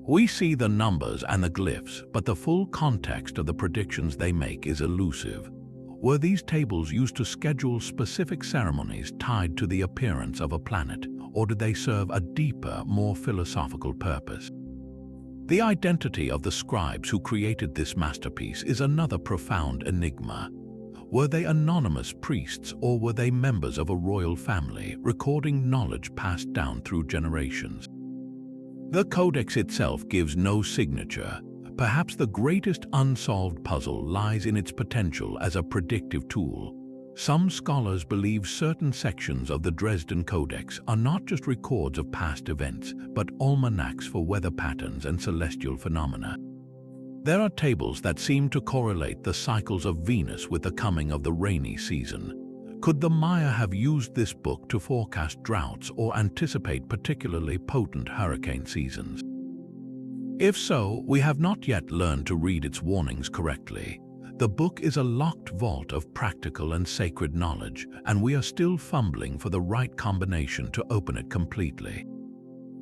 We see the numbers and the glyphs, but the full context of the predictions they make is elusive. Were these tables used to schedule specific ceremonies tied to the appearance of a planet, or did they serve a deeper, more philosophical purpose? The identity of the scribes who created this masterpiece is another profound enigma. Were they anonymous priests, or were they members of a royal family, recording knowledge passed down through generations? The codex itself gives no signature. Perhaps the greatest unsolved puzzle lies in its potential as a predictive tool. Some scholars believe certain sections of the Dresden Codex are not just records of past events, but almanacs for weather patterns and celestial phenomena. There are tables that seem to correlate the cycles of Venus with the coming of the rainy season. Could the Maya have used this book to forecast droughts or anticipate particularly potent hurricane seasons? If so, we have not yet learned to read its warnings correctly. The book is a locked vault of practical and sacred knowledge, and we are still fumbling for the right combination to open it completely.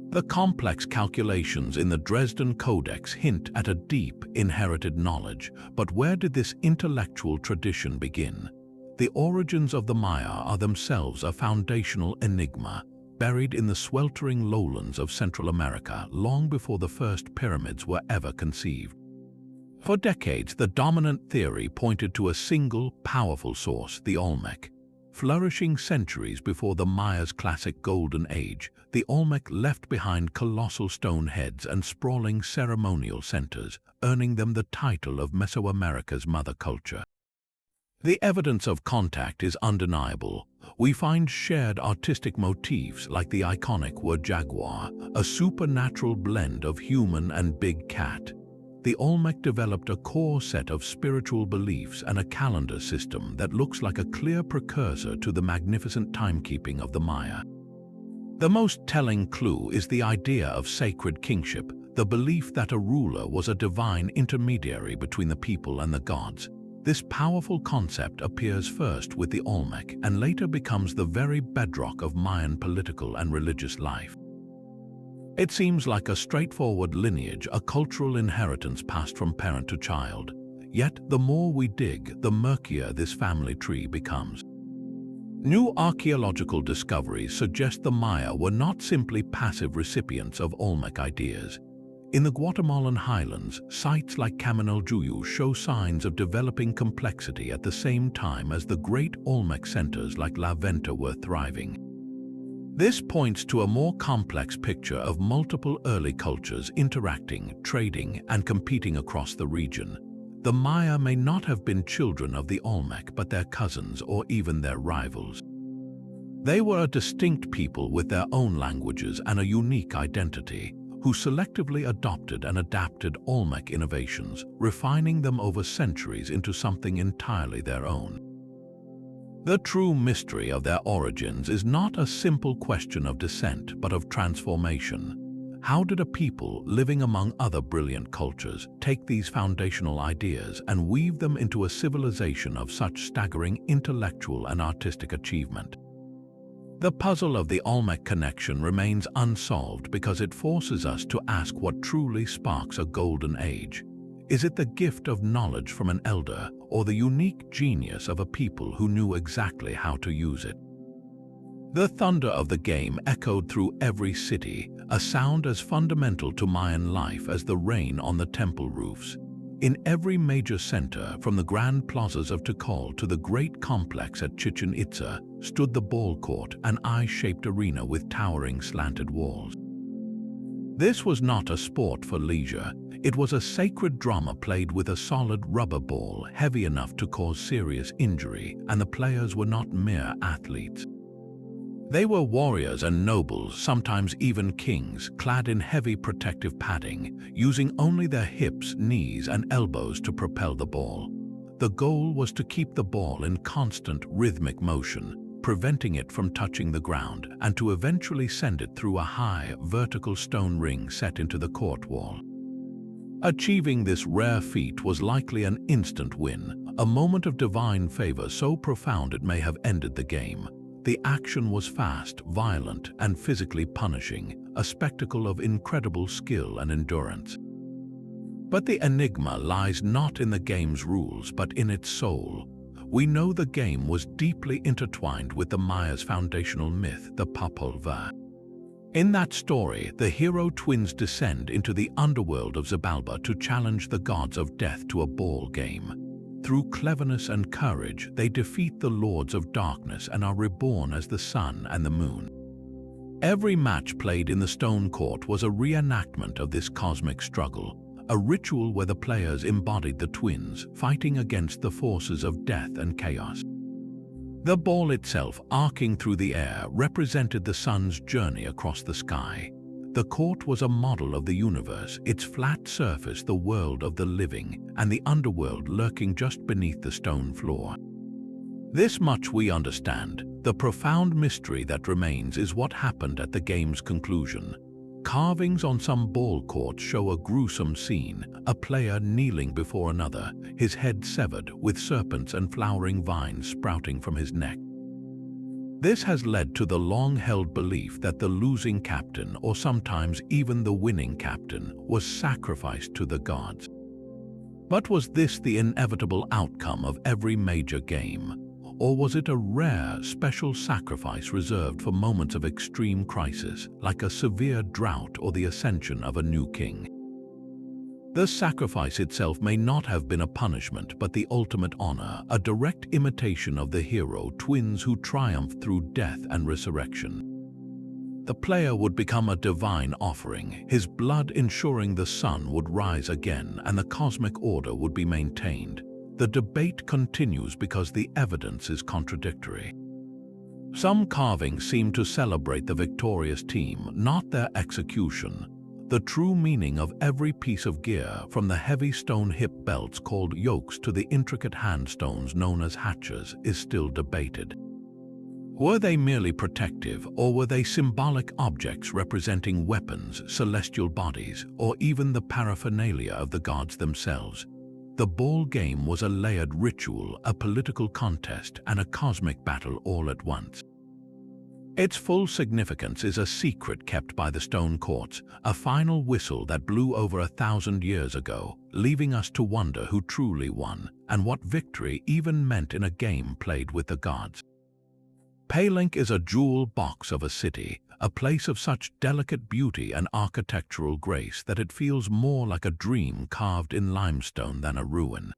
The complex calculations in the Dresden Codex hint at a deep, inherited knowledge, but where did this intellectual tradition begin? The origins of the Maya are themselves a foundational enigma, buried in the sweltering lowlands of Central America long before the first pyramids were ever conceived. For decades, the dominant theory pointed to a single, powerful source, the Olmec. Flourishing centuries before the Maya's classic Golden Age, the Olmec left behind colossal stone heads and sprawling ceremonial centers, earning them the title of Mesoamerica's mother culture. The evidence of contact is undeniable. We find shared artistic motifs like the iconic word jaguar, a supernatural blend of human and big cat. The Olmec developed a core set of spiritual beliefs and a calendar system that looks like a clear precursor to the magnificent timekeeping of the Maya. The most telling clue is the idea of sacred kingship, the belief that a ruler was a divine intermediary between the people and the gods. This powerful concept appears first with the Olmec and later becomes the very bedrock of Mayan political and religious life. It seems like a straightforward lineage, a cultural inheritance passed from parent to child. Yet, the more we dig, the murkier this family tree becomes. New archaeological discoveries suggest the Maya were not simply passive recipients of Olmec ideas. In the Guatemalan highlands, sites like Caminaljuyu show signs of developing complexity at the same time as the great Olmec centers like La Venta were thriving. This points to a more complex picture of multiple early cultures interacting, trading, and competing across the region. The Maya may not have been children of the Olmec, but their cousins or even their rivals. They were a distinct people with their own languages and a unique identity, who selectively adopted and adapted Olmec innovations, refining them over centuries into something entirely their own. The true mystery of their origins is not a simple question of descent, but of transformation. How did a people living among other brilliant cultures take these foundational ideas and weave them into a civilization of such staggering intellectual and artistic achievement? The puzzle of the Olmec connection remains unsolved because it forces us to ask what truly sparks a golden age. Is it the gift of knowledge from an elder, or the unique genius of a people who knew exactly how to use it? The thunder of the game echoed through every city, a sound as fundamental to Mayan life as the rain on the temple roofs. In every major center, from the grand plazas of Tikal to the great complex at Chichen Itza, stood the ball court, an eye-shaped arena with towering slanted walls. This was not a sport for leisure. It was a sacred drama played with a solid rubber ball heavy enough to cause serious injury, and the players were not mere athletes. They were warriors and nobles, sometimes even kings, clad in heavy protective padding, using only their hips, knees, and elbows to propel the ball. The goal was to keep the ball in constant, rhythmic motion, preventing it from touching the ground, and to eventually send it through a high, vertical stone ring set into the court wall. Achieving this rare feat was likely an instant win, a moment of divine favor so profound it may have ended the game. The action was fast, violent, and physically punishing, a spectacle of incredible skill and endurance. But the enigma lies not in the game's rules, but in its soul. We know the game was deeply intertwined with the Maya's foundational myth, the Papolva. In that story, the hero twins descend into the underworld of Xibalba to challenge the gods of death to a ball game. Through cleverness and courage, they defeat the lords of darkness and are reborn as the sun and the moon. Every match played in the stone court was a reenactment of this cosmic struggle, a ritual where the players embodied the twins, fighting against the forces of death and chaos. The ball itself, arcing through the air, represented the sun's journey across the sky. The court was a model of the universe, its flat surface the world of the living, and the underworld lurking just beneath the stone floor. This much we understand. The profound mystery that remains is what happened at the game's conclusion. Carvings on some ball courts show a gruesome scene, a player kneeling before another, his head severed, with serpents and flowering vines sprouting from his neck. This has led to the long-held belief that the losing captain, or sometimes even the winning captain, was sacrificed to the gods. But was this the inevitable outcome of every major game? Or was it a rare, special sacrifice reserved for moments of extreme crisis, like a severe drought or the ascension of a new king? The sacrifice itself may not have been a punishment, but the ultimate honor, a direct imitation of the hero twins who triumphed through death and resurrection. The player would become a divine offering, his blood ensuring the sun would rise again and the cosmic order would be maintained. The debate continues because the evidence is contradictory. Some carvings seem to celebrate the victorious team, not their execution. The true meaning of every piece of gear, from the heavy stone hip belts called yokes to the intricate handstones known as hatchets, is still debated. Were they merely protective, or were they symbolic objects representing weapons, celestial bodies, or even the paraphernalia of the gods themselves? The ball game was a layered ritual, a political contest, and a cosmic battle all at once. Its full significance is a secret kept by the stone courts, a final whistle that blew over 1,000 years ago, leaving us to wonder who truly won and what victory even meant in a game played with the gods. Palenque is a jewel box of a city, a place of such delicate beauty and architectural grace that it feels more like a dream carved in limestone than a ruin.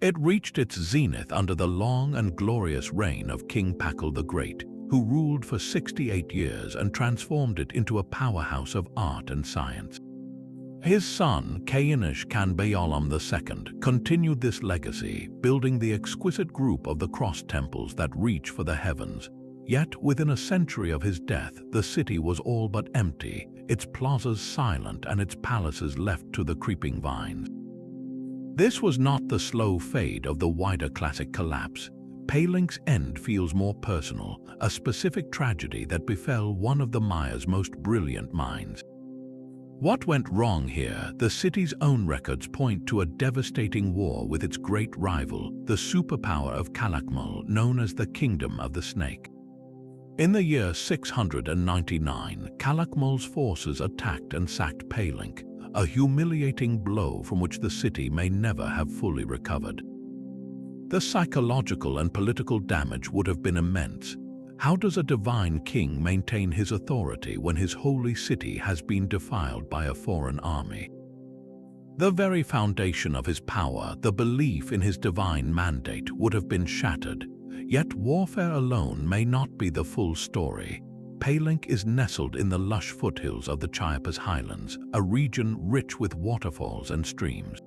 It reached its zenith under the long and glorious reign of King Pakal the Great, who ruled for 68 years and transformed it into a powerhouse of art and science. His son, Kayinish Kanbayalam II, continued this legacy, building the exquisite group of the cross temples that reach for the heavens. Yet, within a century of his death, the city was all but empty, its plazas silent and its palaces left to the creeping vines. This was not the slow fade of the wider classic collapse. Palenque's end feels more personal, a specific tragedy that befell one of the Maya's most brilliant minds. What went wrong here? The city's own records point to a devastating war with its great rival, the superpower of Calakmul, known as the Kingdom of the Snake. In the year 699, Calakmul's forces attacked and sacked Palenque, a humiliating blow from which the city may never have fully recovered. The psychological and political damage would have been immense. How does a divine king maintain his authority when his holy city has been defiled by a foreign army? The very foundation of his power, the belief in his divine mandate, would have been shattered. Yet warfare alone may not be the full story. Palenque is nestled in the lush foothills of the Chiapas Highlands, a region rich with waterfalls and streams.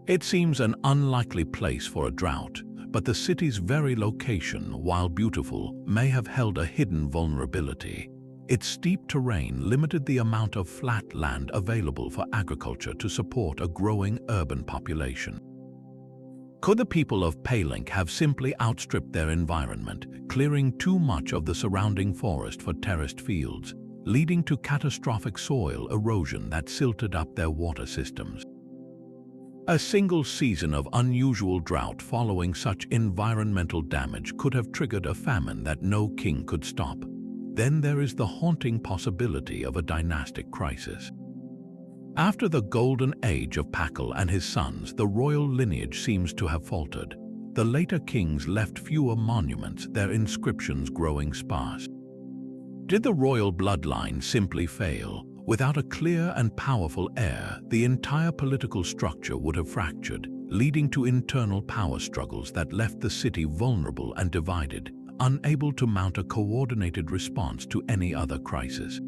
It seems an unlikely place for a drought, but the city's very location, while beautiful, may have held a hidden vulnerability. Its steep terrain limited the amount of flat land available for agriculture to support a growing urban population. Could the people of Palenque have simply outstripped their environment, clearing too much of the surrounding forest for terraced fields, leading to catastrophic soil erosion that silted up their water systems? A single season of unusual drought following such environmental damage could have triggered a famine that no king could stop. Then there is the haunting possibility of a dynastic crisis. After the golden age of Pakal and his sons, the royal lineage seems to have faltered. The later kings left fewer monuments, their inscriptions growing sparse. Did the royal bloodline simply fail? Without a clear and powerful heir, the entire political structure would have fractured, leading to internal power struggles that left the city vulnerable and divided, unable to mount a coordinated response to any other crisis.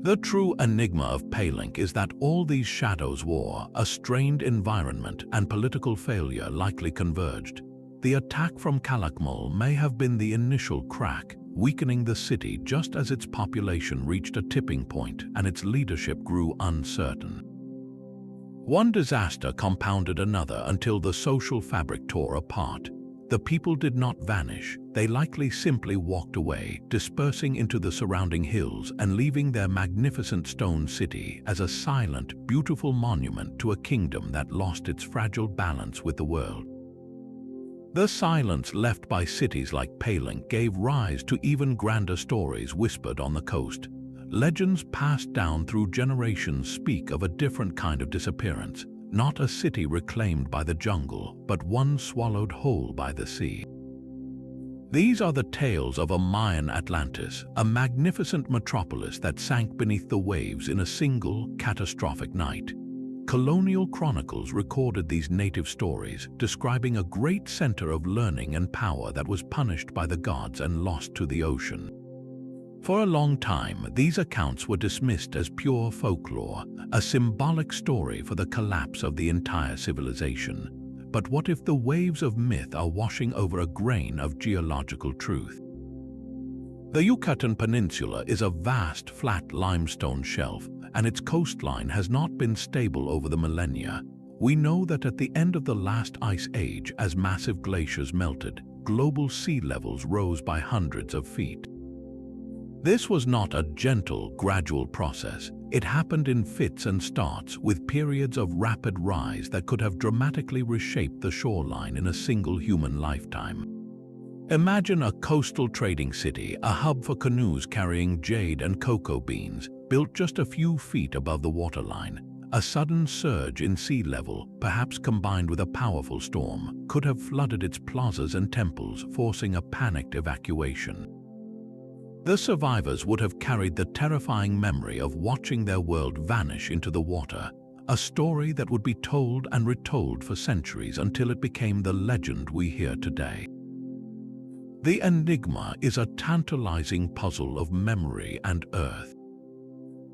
The true enigma of Palenque is that all these shadows, war, a strained environment, and political failure likely converged. The attack from Calakmul may have been the initial crack, weakening the city just as its population reached a tipping point and its leadership grew uncertain. One disaster compounded another until the social fabric tore apart. The people did not vanish, they likely simply walked away, dispersing into the surrounding hills and leaving their magnificent stone city as a silent, beautiful monument to a kingdom that lost its fragile balance with the world. The silence left by cities like Palenque gave rise to even grander stories whispered on the coast. Legends passed down through generations speak of a different kind of disappearance, not a city reclaimed by the jungle, but one swallowed whole by the sea. These are the tales of a Mayan Atlantis, a magnificent metropolis that sank beneath the waves in a single, catastrophic night. Colonial chronicles recorded these native stories, describing a great center of learning and power that was punished by the gods and lost to the ocean. For a long time, these accounts were dismissed as pure folklore, a symbolic story for the collapse of the entire civilization. But what if the waves of myth are washing over a grain of geological truth? The Yucatan Peninsula is a vast, flat limestone shelf, and its coastline has not been stable over the millennia. We know that at the end of the last ice age, as massive glaciers melted, global sea levels rose by hundreds of feet. This was not a gentle, gradual process. It happened in fits and starts, with periods of rapid rise that could have dramatically reshaped the shoreline in a single human lifetime. Imagine a coastal trading city, a hub for canoes carrying jade and cocoa beans, built just a few feet above the waterline. A sudden surge in sea level, perhaps combined with a powerful storm, could have flooded its plazas and temples, forcing a panicked evacuation. The survivors would have carried the terrifying memory of watching their world vanish into the water, a story that would be told and retold for centuries until it became the legend we hear today. The enigma is a tantalizing puzzle of memory and earth.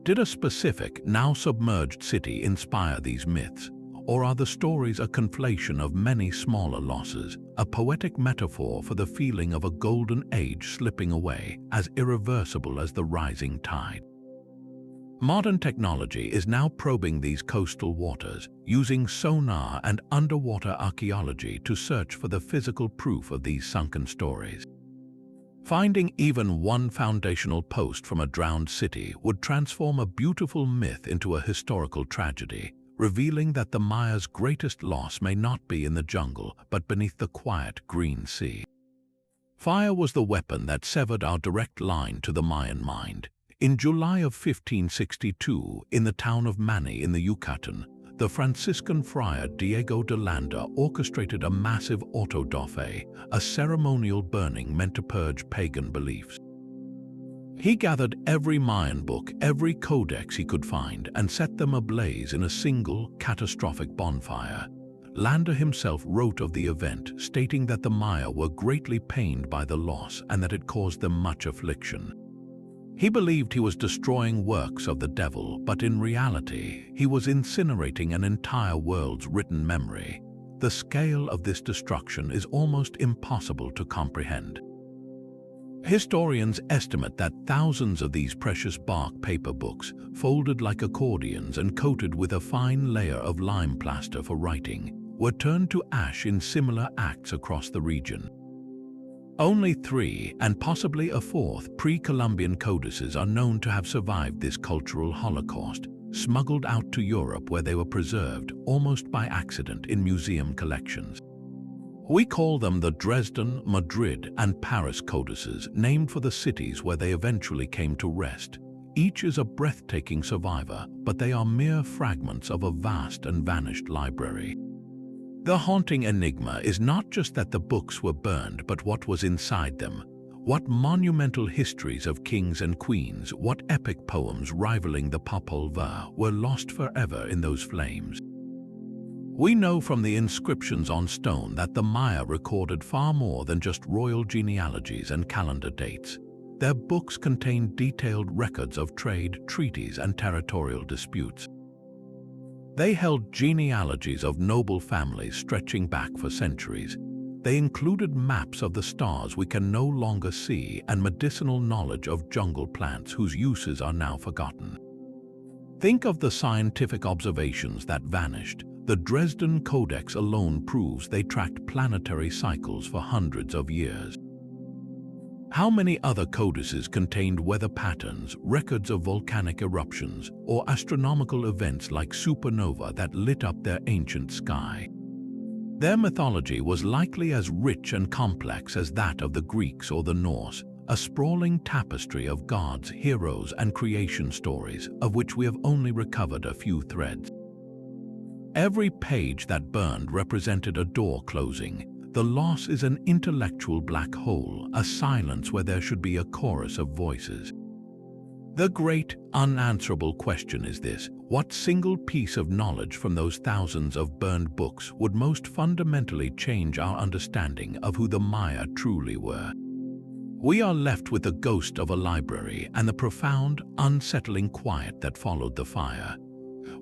Did a specific, now submerged city inspire these myths, or are the stories a conflation of many smaller losses, a poetic metaphor for the feeling of a golden age slipping away, as irreversible as the rising tide? Modern technology is now probing these coastal waters, using sonar and underwater archaeology to search for the physical proof of these sunken stories. Finding even one foundational post from a drowned city would transform a beautiful myth into a historical tragedy, revealing that the Maya's greatest loss may not be in the jungle, but beneath the quiet green sea. Fire was the weapon that severed our direct line to the Mayan mind. In July of 1562, in the town of Mani in the Yucatan, the Franciscan friar Diego de Landa orchestrated a massive auto-da-fe, a ceremonial burning meant to purge pagan beliefs. He gathered every Mayan book, every codex he could find, and set them ablaze in a single, catastrophic bonfire. Landa himself wrote of the event, stating that the Maya were greatly pained by the loss and that it caused them much affliction. He believed he was destroying works of the devil, but in reality, he was incinerating an entire world's written memory. The scale of this destruction is almost impossible to comprehend. Historians estimate that thousands of these precious bark paper books, folded like accordions and coated with a fine layer of lime plaster for writing, were turned to ash in similar acts across the region. Only 3, and possibly a 4th, pre-Columbian codices are known to have survived this cultural holocaust, smuggled out to Europe where they were preserved almost by accident in museum collections. We call them the Dresden, Madrid, and Paris codices, named for the cities where they eventually came to rest. Each is a breathtaking survivor, but they are mere fragments of a vast and vanished library. The haunting enigma is not just that the books were burned, but what was inside them. What monumental histories of kings and queens, what epic poems rivaling the Popol Vuh were lost forever in those flames. We know from the inscriptions on stone that the Maya recorded far more than just royal genealogies and calendar dates. Their books contain detailed records of trade, treaties, and territorial disputes. They held genealogies of noble families stretching back for centuries. They included maps of the stars we can no longer see and medicinal knowledge of jungle plants whose uses are now forgotten. Think of the scientific observations that vanished. The Dresden Codex alone proves they tracked planetary cycles for hundreds of years. How many other codices contained weather patterns, records of volcanic eruptions, or astronomical events like supernova that lit up their ancient sky? Their mythology was likely as rich and complex as that of the Greeks or the Norse, a sprawling tapestry of gods, heroes, and creation stories, of which we have only recovered a few threads. Every page that burned represented a door closing. The loss is an intellectual black hole, a silence where there should be a chorus of voices. The great, unanswerable question is this: what single piece of knowledge from those thousands of burned books would most fundamentally change our understanding of who the Maya truly were? We are left with the ghost of a library and the profound, unsettling quiet that followed the fire.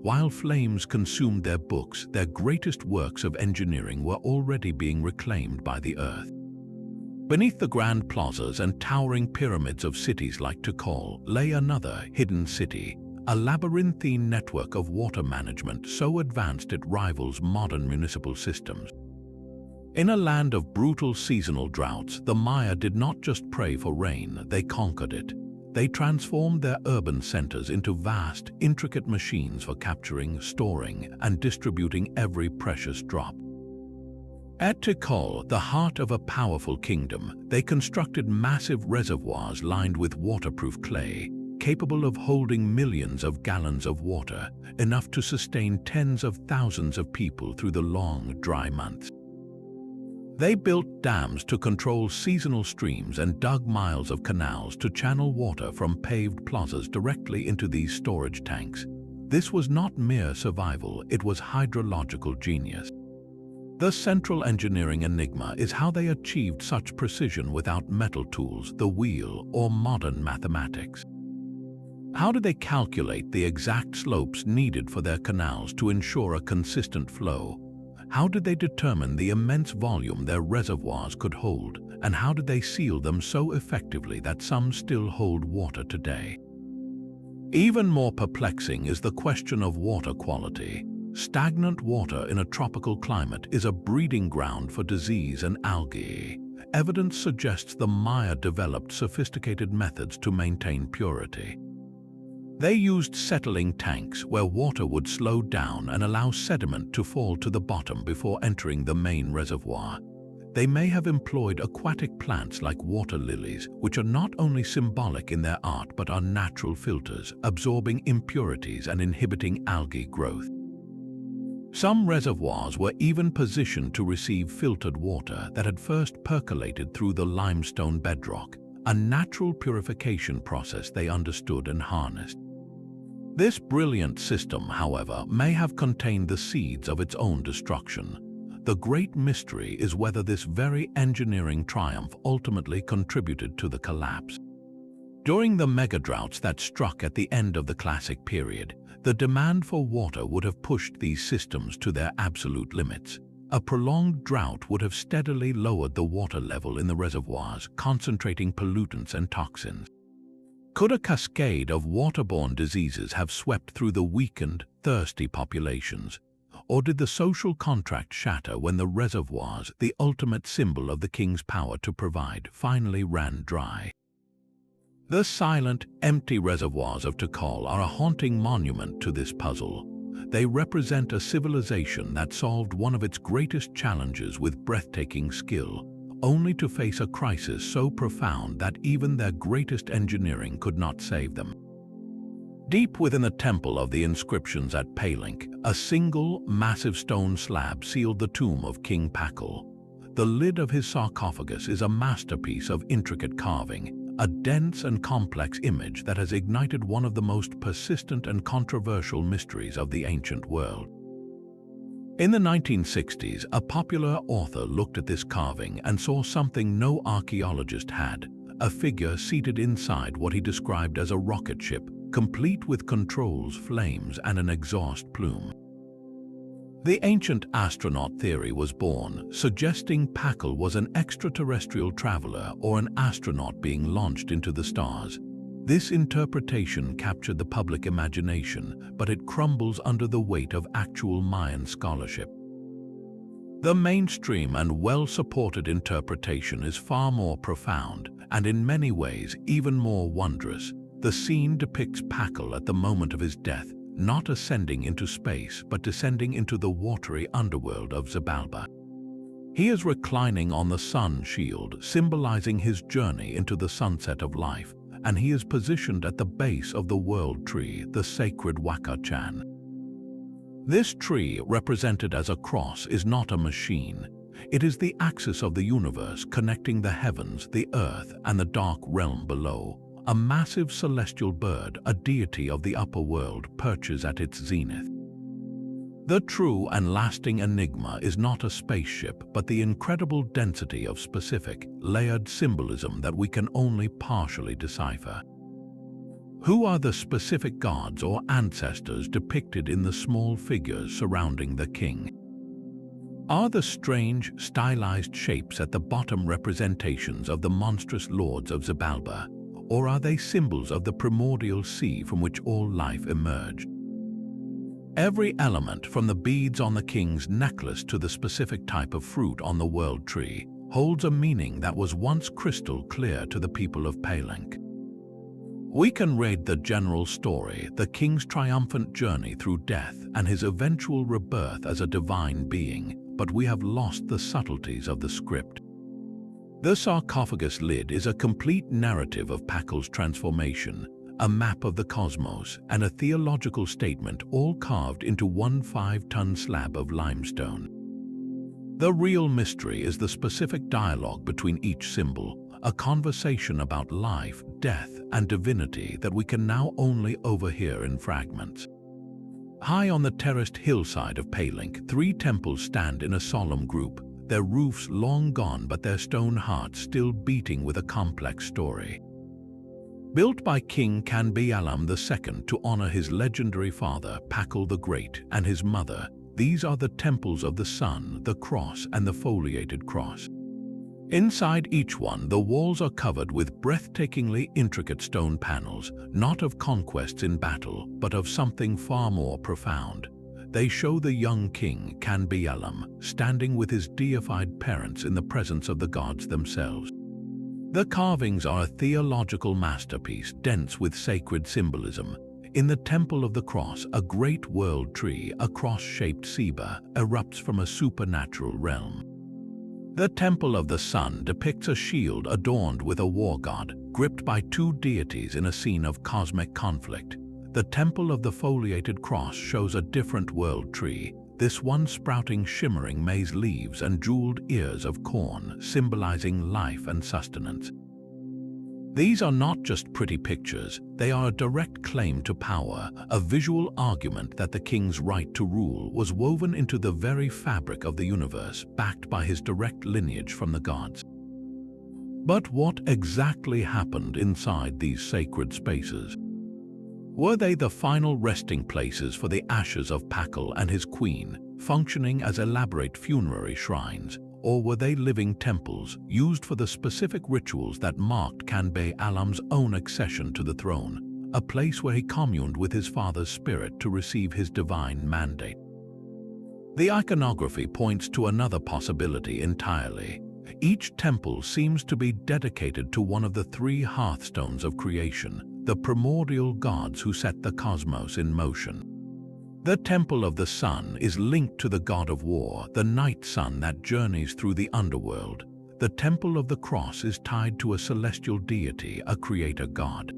While flames consumed their books, their greatest works of engineering were already being reclaimed by the earth. Beneath the grand plazas and towering pyramids of cities like Tikal lay another hidden city, a labyrinthine network of water management so advanced it rivals modern municipal systems. In a land of brutal seasonal droughts, the Maya did not just pray for rain, they conquered it. They transformed their urban centers into vast, intricate machines for capturing, storing, and distributing every precious drop. At Tikal, the heart of a powerful kingdom, they constructed massive reservoirs lined with waterproof clay, capable of holding millions of gallons of water, enough to sustain tens of thousands of people through the long, dry months. They built dams to control seasonal streams and dug miles of canals to channel water from paved plazas directly into these storage tanks. This was not mere survival, it was hydrological genius. The central engineering enigma is how they achieved such precision without metal tools, the wheel, or modern mathematics. How did they calculate the exact slopes needed for their canals to ensure a consistent flow? How did they determine the immense volume their reservoirs could hold, and how did they seal them so effectively that some still hold water today? Even more perplexing is the question of water quality. Stagnant water in a tropical climate is a breeding ground for disease and algae. Evidence suggests the Maya developed sophisticated methods to maintain purity. They used settling tanks where water would slow down and allow sediment to fall to the bottom before entering the main reservoir. They may have employed aquatic plants like water lilies, which are not only symbolic in their art but are natural filters, absorbing impurities and inhibiting algae growth. Some reservoirs were even positioned to receive filtered water that had first percolated through the limestone bedrock, a natural purification process they understood and harnessed. This brilliant system, however, may have contained the seeds of its own destruction. The great mystery is whether this very engineering triumph ultimately contributed to the collapse. During the megadroughts that struck at the end of the Classic period, the demand for water would have pushed these systems to their absolute limits. A prolonged drought would have steadily lowered the water level in the reservoirs, concentrating pollutants and toxins. Could a cascade of waterborne diseases have swept through the weakened, thirsty populations? Or did the social contract shatter when the reservoirs, the ultimate symbol of the king's power to provide, finally ran dry? The silent, empty reservoirs of Tikal are a haunting monument to this puzzle. They represent a civilization that solved one of its greatest challenges with breathtaking skill, only to face a crisis so profound that even their greatest engineering could not save them. Deep within the temple of the inscriptions at Palenque, a single, massive stone slab sealed the tomb of King Pakal. The lid of his sarcophagus is a masterpiece of intricate carving, a dense and complex image that has ignited one of the most persistent and controversial mysteries of the ancient world. In the 1960s, a popular author looked at this carving and saw something no archaeologist had, a figure seated inside what he described as a rocket ship, complete with controls, flames, and an exhaust plume. The ancient astronaut theory was born, suggesting Pakal was an extraterrestrial traveler or an astronaut being launched into the stars. This interpretation captured the public imagination, but it crumbles under the weight of actual Mayan scholarship. The mainstream and well-supported interpretation is far more profound, and in many ways even more wondrous. The scene depicts Pakal at the moment of his death, not ascending into space, but descending into the watery underworld of Xibalba. He is reclining on the sun shield, symbolizing his journey into the sunset of life, and he is positioned at the base of the world tree, the sacred Waka-chan. This tree, represented as a cross, is not a machine. It is the axis of the universe connecting the heavens, the earth, and the dark realm below. A massive celestial bird, a deity of the upper world, perches at its zenith. The true and lasting enigma is not a spaceship, but the incredible density of specific, layered symbolism that we can only partially decipher. Who are the specific gods or ancestors depicted in the small figures surrounding the king? Are the strange, stylized shapes at the bottom representations of the monstrous lords of Xibalba, or are they symbols of the primordial sea from which all life emerged? Every element, from the beads on the king's necklace to the specific type of fruit on the world tree, holds a meaning that was once crystal clear to the people of Palenque. We can read the general story, the king's triumphant journey through death and his eventual rebirth as a divine being, but we have lost the subtleties of the script. The sarcophagus lid is a complete narrative of Pakal's transformation, a map of the cosmos, and a theological statement, all carved into one 5-ton slab of limestone. The real mystery is the specific dialogue between each symbol, a conversation about life, death, and divinity that we can now only overhear in fragments. High on the terraced hillside of Palenque, 3 temples stand in a solemn group, their roofs long gone but their stone hearts still beating with a complex story. Built by King Kanbialam II to honor his legendary father, Pakal the Great, and his mother, these are the temples of the sun, the cross, and the foliated cross. Inside each one, the walls are covered with breathtakingly intricate stone panels, not of conquests in battle, but of something far more profound. They show the young king, Kanbialam, standing with his deified parents in the presence of the gods themselves. The carvings are a theological masterpiece, dense with sacred symbolism. In the Temple of the Cross, a great world tree, a cross-shaped ceiba, erupts from a supernatural realm. The Temple of the Sun depicts a shield adorned with a war god, gripped by 2 deities in a scene of cosmic conflict. The Temple of the Foliated Cross shows a different world tree, this one sprouting shimmering maize leaves and jeweled ears of corn, symbolizing life and sustenance. These are not just pretty pictures, they are a direct claim to power, a visual argument that the king's right to rule was woven into the very fabric of the universe, backed by his direct lineage from the gods. But what exactly happened inside these sacred spaces? Were they the final resting places for the ashes of Pakal and his queen, functioning as elaborate funerary shrines, or were they living temples used for the specific rituals that marked Kanbialam's own accession to the throne, a place where he communed with his father's spirit to receive his divine mandate? The iconography points to another possibility entirely. Each temple seems to be dedicated to one of the three hearthstones of creation, the primordial gods who set the cosmos in motion. The Temple of the Sun is linked to the god of war, the night sun that journeys through the underworld. The Temple of the Cross is tied to a celestial deity, a creator god.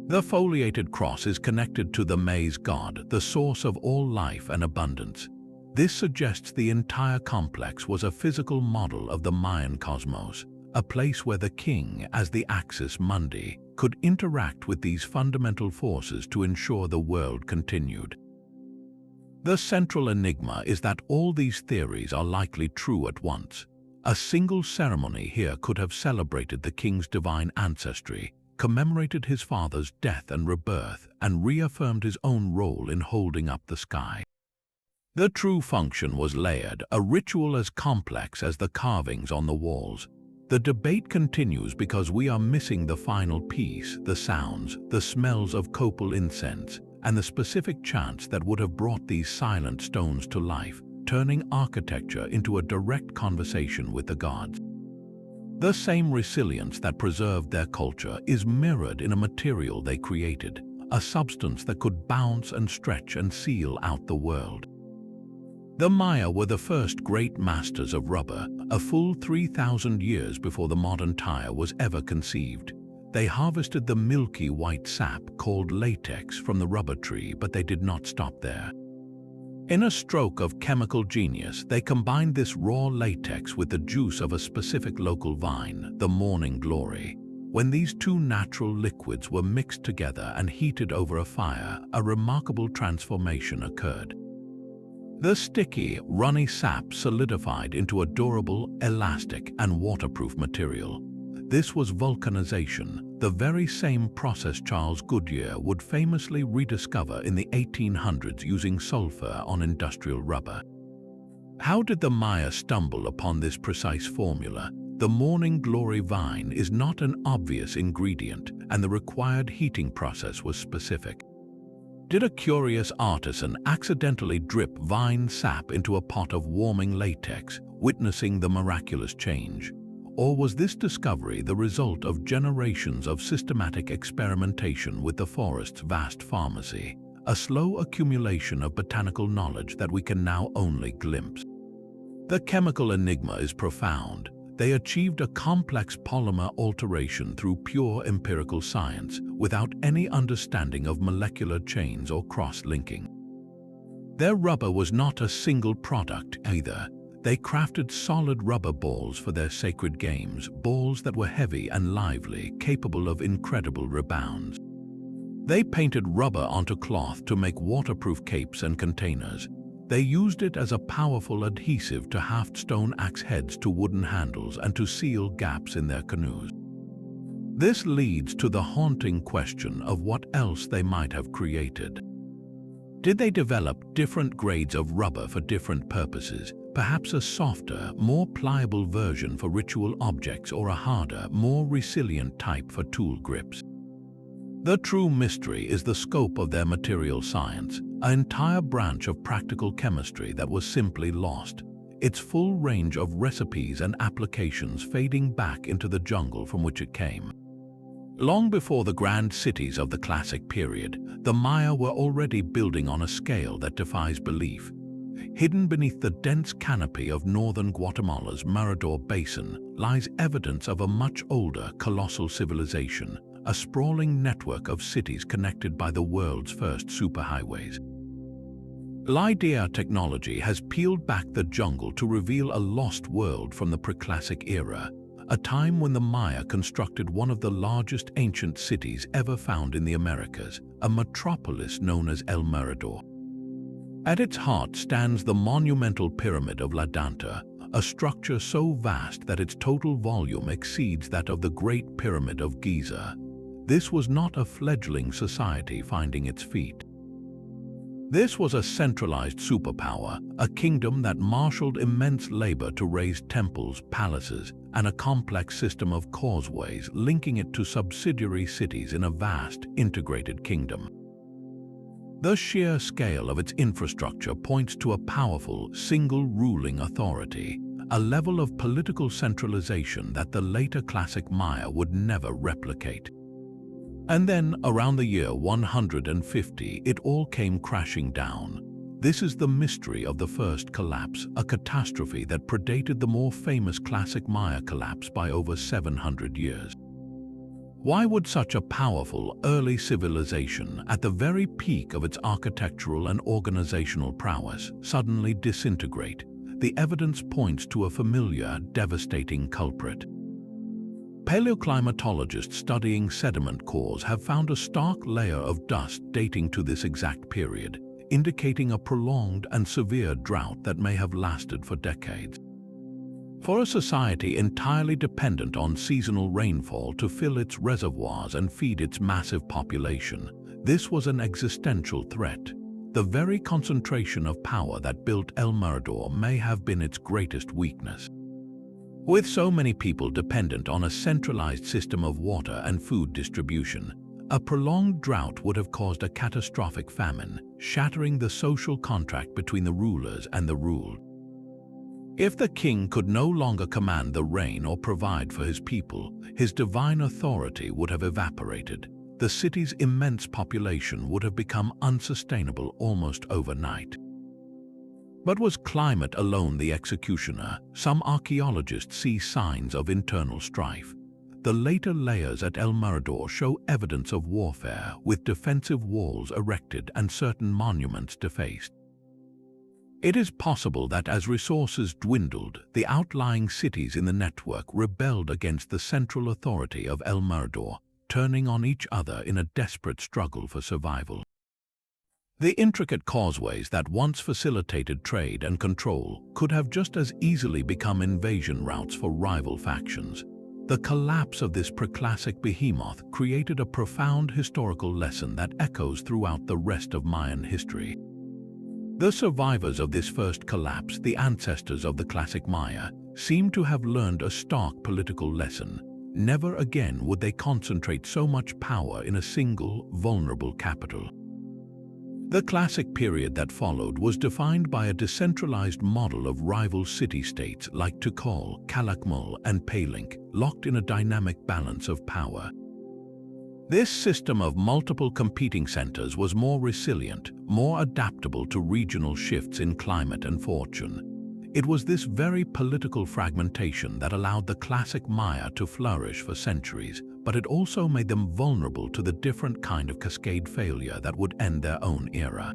The foliated cross is connected to the maize god, the source of all life and abundance. This suggests the entire complex was a physical model of the Mayan cosmos, a place where the king, as the axis mundi, could interact with these fundamental forces to ensure the world continued. The central enigma is that all these theories are likely true at once. A single ceremony here could have celebrated the king's divine ancestry, commemorated his father's death and rebirth, and reaffirmed his own role in holding up the sky. The true function was layered, a ritual as complex as the carvings on the walls. The debate continues because we are missing the final piece, the sounds, the smells of copal incense, and the specific chants that would have brought these silent stones to life, turning architecture into a direct conversation with the gods. The same resilience that preserved their culture is mirrored in a material they created, a substance that could bounce and stretch and seal out the world. The Maya were the first great masters of rubber, a full 3,000 years before the modern tire was ever conceived. They harvested the milky white sap called latex from the rubber tree, but they did not stop there. In a stroke of chemical genius, they combined this raw latex with the juice of a specific local vine, the morning glory. When these two natural liquids were mixed together and heated over a fire, a remarkable transformation occurred. The sticky, runny sap solidified into a durable, elastic, and waterproof material. This was vulcanization, the very same process Charles Goodyear would famously rediscover in the 1800s using sulfur on industrial rubber. How did the Maya stumble upon this precise formula? The morning glory vine is not an obvious ingredient, and the required heating process was specific. Did a curious artisan accidentally drip vine sap into a pot of warming latex, witnessing the miraculous change? Or was this discovery the result of generations of systematic experimentation with the forest's vast pharmacy, a slow accumulation of botanical knowledge that we can now only glimpse? The chemical enigma is profound. They achieved a complex polymer alteration through pure empirical science, without any understanding of molecular chains or cross-linking. Their rubber was not a single product either. They crafted solid rubber balls for their sacred games, balls that were heavy and lively, capable of incredible rebounds. They painted rubber onto cloth to make waterproof capes and containers. They used it as a powerful adhesive to haft stone axe heads to wooden handles and to seal gaps in their canoes. This leads to the haunting question of what else they might have created. Did they develop different grades of rubber for different purposes, perhaps a softer, more pliable version for ritual objects or a harder, more resilient type for tool grips? The true mystery is the scope of their material science, an entire branch of practical chemistry that was simply lost, its full range of recipes and applications fading back into the jungle from which it came. Long before the grand cities of the classic period, the Maya were already building on a scale that defies belief. Hidden beneath the dense canopy of northern Guatemala's Mirador Basin lies evidence of a much older, colossal civilization, a sprawling network of cities connected by the world's first superhighways. LiDAR technology has peeled back the jungle to reveal a lost world from the preclassic era, a time when the Maya constructed one of the largest ancient cities ever found in the Americas, a metropolis known as El Mirador. At its heart stands the monumental Pyramid of La Danta, a structure so vast that its total volume exceeds that of the Great Pyramid of Giza. This was not a fledgling society finding its feet. This was a centralized superpower, a kingdom that marshaled immense labor to raise temples, palaces, and a complex system of causeways linking it to subsidiary cities in a vast, integrated kingdom. The sheer scale of its infrastructure points to a powerful, single ruling authority, a level of political centralization that the later classic Maya would never replicate. And then, around the year 150, it all came crashing down. This is the mystery of the first collapse, a catastrophe that predated the more famous classic Maya collapse by over 700 years. Why would such a powerful, early civilization, at the very peak of its architectural and organizational prowess, suddenly disintegrate? The evidence points to a familiar, devastating culprit. Paleoclimatologists studying sediment cores have found a stark layer of dust dating to this exact period, indicating a prolonged and severe drought that may have lasted for decades. For a society entirely dependent on seasonal rainfall to fill its reservoirs and feed its massive population, this was an existential threat. The very concentration of power that built El Mirador may have been its greatest weakness. With so many people dependent on a centralized system of water and food distribution, a prolonged drought would have caused a catastrophic famine, shattering the social contract between the rulers and the ruled. If the king could no longer command the rain or provide for his people, his divine authority would have evaporated. The city's immense population would have become unsustainable almost overnight. But was climate alone the executioner? Some archaeologists see signs of internal strife. The later layers at El Mirador show evidence of warfare, with defensive walls erected and certain monuments defaced. It is possible that as resources dwindled, the outlying cities in the network rebelled against the central authority of El Mirador, turning on each other in a desperate struggle for survival. The intricate causeways that once facilitated trade and control could have just as easily become invasion routes for rival factions. The collapse of this preclassic behemoth created a profound historical lesson that echoes throughout the rest of Mayan history. The survivors of this first collapse, the ancestors of the classic Maya, seem to have learned a stark political lesson. Never again would they concentrate so much power in a single, vulnerable capital. The classic period that followed was defined by a decentralized model of rival city-states like Tikal, Calakmul, and Palenque, locked in a dynamic balance of power. This system of multiple competing centers was more resilient, more adaptable to regional shifts in climate and fortune. It was this very political fragmentation that allowed the classic Maya to flourish for centuries, but it also made them vulnerable to the different kind of cascade failure that would end their own era.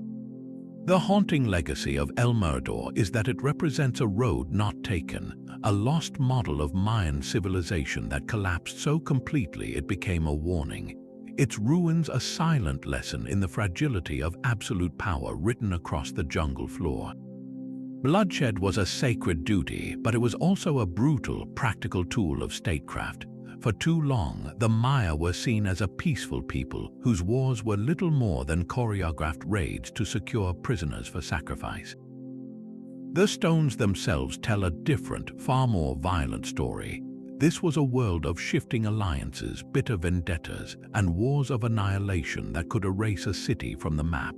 The haunting legacy of El Mirador is that it represents a road not taken, a lost model of Mayan civilization that collapsed so completely it became a warning. Its ruins a silent lesson in the fragility of absolute power written across the jungle floor. Bloodshed was a sacred duty, but it was also a brutal, practical tool of statecraft. For too long, the Maya were seen as a peaceful people whose wars were little more than choreographed raids to secure prisoners for sacrifice. The stones themselves tell a different, far more violent story. This was a world of shifting alliances, bitter vendettas, and wars of annihilation that could erase a city from the map.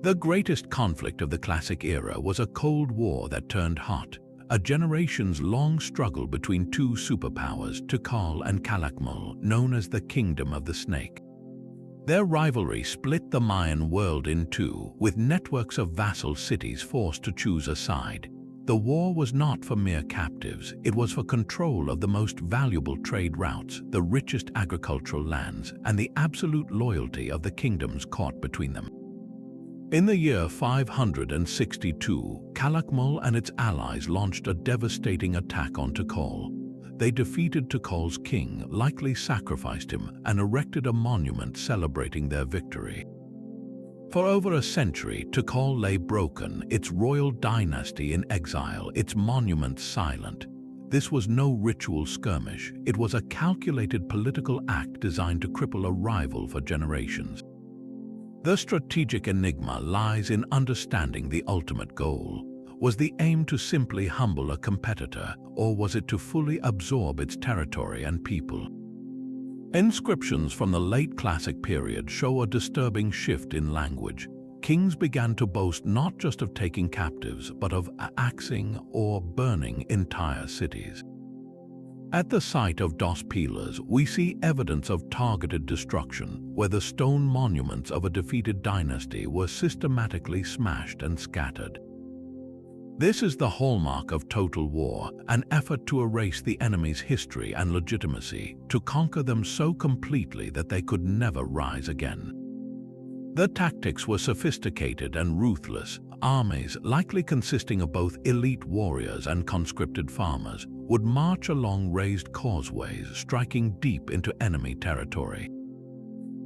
The greatest conflict of the classic era was a Cold War that turned hot, a generations-long struggle between two superpowers, Tikal and Calakmul, known as the Kingdom of the Snake. Their rivalry split the Mayan world in two, with networks of vassal cities forced to choose a side. The war was not for mere captives, it was for control of the most valuable trade routes, the richest agricultural lands, and the absolute loyalty of the kingdoms caught between them. In the year 562, Calakmul and its allies launched a devastating attack on Tikal. They defeated Tikal's king, likely sacrificed him, and erected a monument celebrating their victory. For over a century, Tikal lay broken, its royal dynasty in exile, its monuments silent. This was no ritual skirmish, it was a calculated political act designed to cripple a rival for generations. The strategic enigma lies in understanding the ultimate goal. Was the aim to simply humble a competitor, or was it to fully absorb its territory and people? Inscriptions from the late classic period show a disturbing shift in language. kings began to boast not just of taking captives, but of axing or burning entire cities. At the site of Dos Pilas, we see evidence of targeted destruction, where the stone monuments of a defeated dynasty were systematically smashed and scattered. This is the hallmark of total war, an effort to erase the enemy's history and legitimacy, to conquer them so completely that they could never rise again. The tactics were sophisticated and ruthless. Armies, likely consisting of both elite warriors and conscripted farmers, would march along raised causeways, striking deep into enemy territory.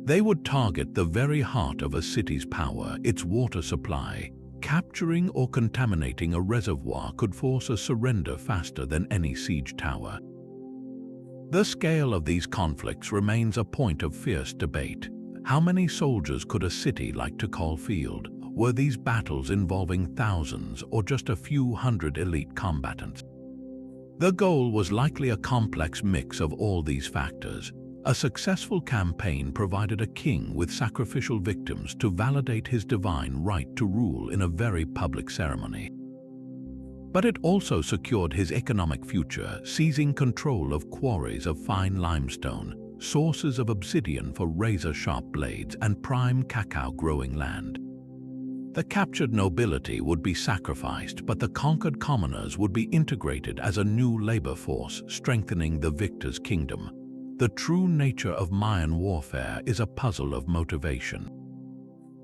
They would target the very heart of a city's power, its water supply. Capturing or contaminating a reservoir could force a surrender faster than any siege tower. The scale of these conflicts remains a point of fierce debate. How many soldiers could a city like Tikal field? Were these battles involving thousands or just a few hundred elite combatants? The goal was likely a complex mix of all these factors. A successful campaign provided a king with sacrificial victims to validate his divine right to rule in a very public ceremony. But it also secured his economic future, seizing control of quarries of fine limestone, sources of obsidian for razor-sharp blades, and prime cacao-growing land. The captured nobility would be sacrificed, but the conquered commoners would be integrated as a new labor force, strengthening the victor's kingdom. The true nature of Mayan warfare is a puzzle of motivation.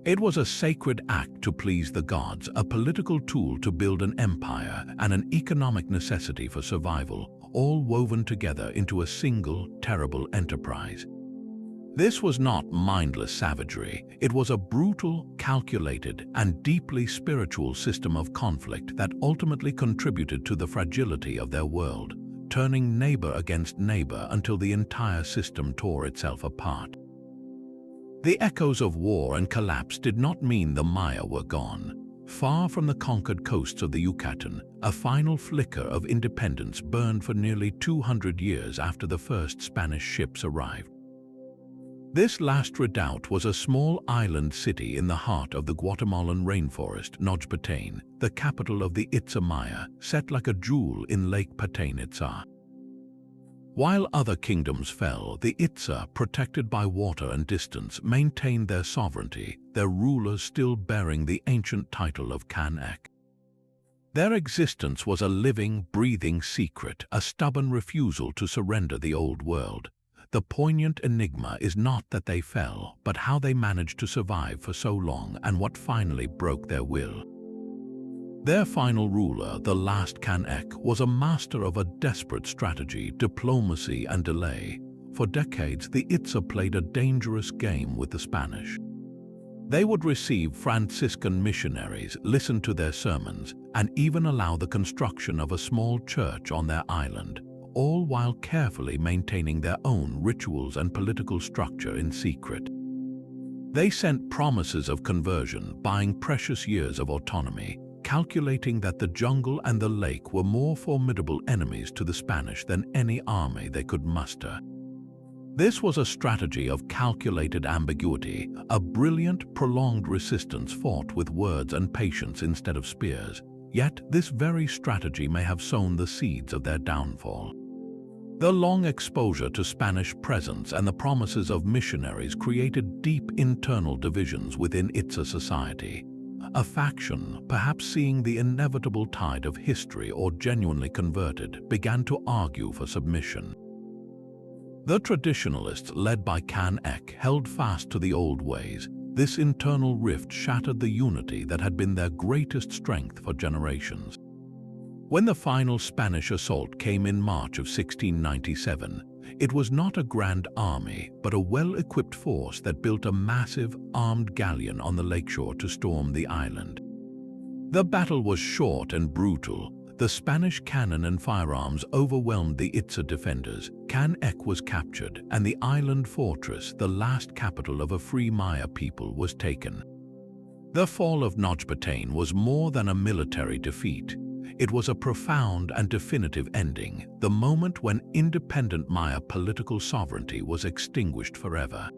It was a sacred act to please the gods, a political tool to build an empire, and an economic necessity for survival, all woven together into a single, terrible enterprise. This was not mindless savagery. It was a brutal, calculated, and deeply spiritual system of conflict that ultimately contributed to the fragility of their world, turning neighbor against neighbor until the entire system tore itself apart. The echoes of war and collapse did not mean the Maya were gone. Far from the conquered coasts of the Yucatan, a final flicker of independence burned for nearly 200 years after the first Spanish ships arrived. This last redoubt was a small island city in the heart of the Guatemalan rainforest, Nojpatén, the capital of the Itza Maya, set like a jewel in Lake Patén Itza. While other kingdoms fell, the Itza, protected by water and distance, maintained their sovereignty, their rulers still bearing the ancient title of Kan-ek. Their existence was a living, breathing secret, a stubborn refusal to surrender the old world. The poignant enigma is not that they fell, but how they managed to survive for so long and what finally broke their will. Their final ruler, the last Kan-ek, was a master of a desperate strategy, diplomacy, and delay. For decades, the Itza played a dangerous game with the Spanish. They would receive Franciscan missionaries, listen to their sermons, and even allow the construction of a small church on their island, all while carefully maintaining their own rituals and political structure in secret. They sent promises of conversion, buying precious years of autonomy, calculating that the jungle and the lake were more formidable enemies to the Spanish than any army they could muster. This was a strategy of calculated ambiguity, a brilliant, prolonged resistance fought with words and patience instead of spears. Yet this very strategy may have sown the seeds of their downfall. The long exposure to Spanish presence and the promises of missionaries created deep internal divisions within Itza society. A faction, perhaps seeing the inevitable tide of history or genuinely converted, began to argue for submission. The traditionalists, led by Kan-ek, held fast to the old ways. This internal rift shattered the unity that had been their greatest strength for generations. When the final Spanish assault came in March of 1697, it was not a grand army, but a well-equipped force that built a massive, armed galleon on the lakeshore to storm the island. The battle was short and brutal. The Spanish cannon and firearms overwhelmed the Itza defenders. Kan-ek was captured, and the island fortress, the last capital of a free Maya people, was taken. The fall of Nojpatén was more than a military defeat. It was a profound and definitive ending, the moment when independent Maya political sovereignty was extinguished forever.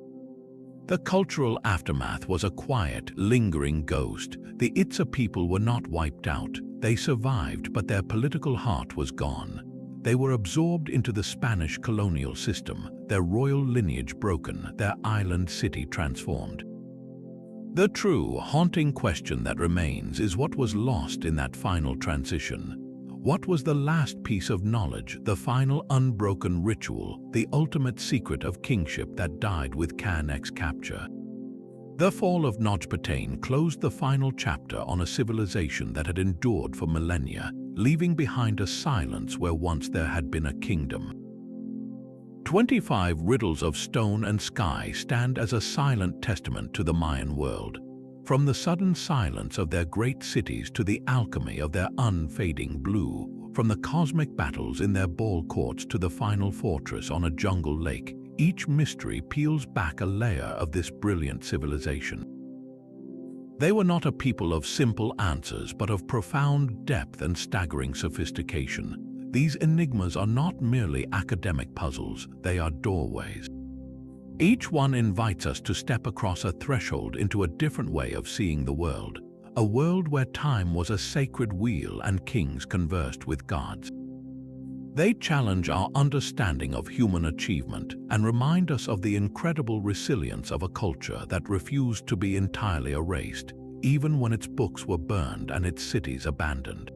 The cultural aftermath was a quiet, lingering ghost. The Itza people were not wiped out. They survived, but their political heart was gone. They were absorbed into the Spanish colonial system, their royal lineage broken, their island city transformed. The true, haunting question that remains is what was lost in that final transition. What was the last piece of knowledge, the final unbroken ritual, the ultimate secret of kingship that died with Can's capture? The fall of Nojpatain closed the final chapter on a civilization that had endured for millennia, leaving behind a silence where once there had been a kingdom. 25 riddles of stone and sky stand as a silent testament to the Mayan world. From the sudden silence of their great cities to the alchemy of their unfading blue, from the cosmic battles in their ball courts to the final fortress on a jungle lake, each mystery peels back a layer of this brilliant civilization. They were not a people of simple answers, but of profound depth and staggering sophistication. These enigmas are not merely academic puzzles, they are doorways. Each one invites us to step across a threshold into a different way of seeing the world, a world where time was a sacred wheel and kings conversed with gods. They challenge our understanding of human achievement and remind us of the incredible resilience of a culture that refused to be entirely erased, even when its books were burned and its cities abandoned.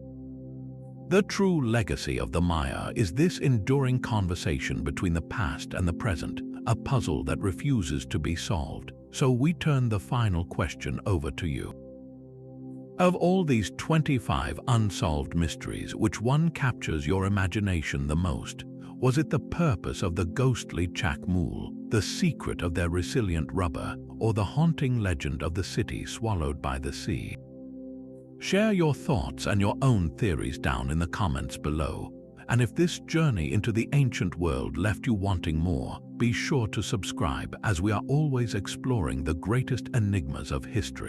The true legacy of the Maya is this enduring conversation between the past and the present, a puzzle that refuses to be solved. So we turn the final question over to you. Of all these 25 unsolved mysteries, which one captures your imagination the most? Was it the purpose of the ghostly Chakmul, the secret of their resilient rubber, or the haunting legend of the city swallowed by the sea? Share your thoughts and your own theories down in the comments below. And if this journey into the ancient world left you wanting more, be sure to subscribe, as we are always exploring the greatest enigmas of history.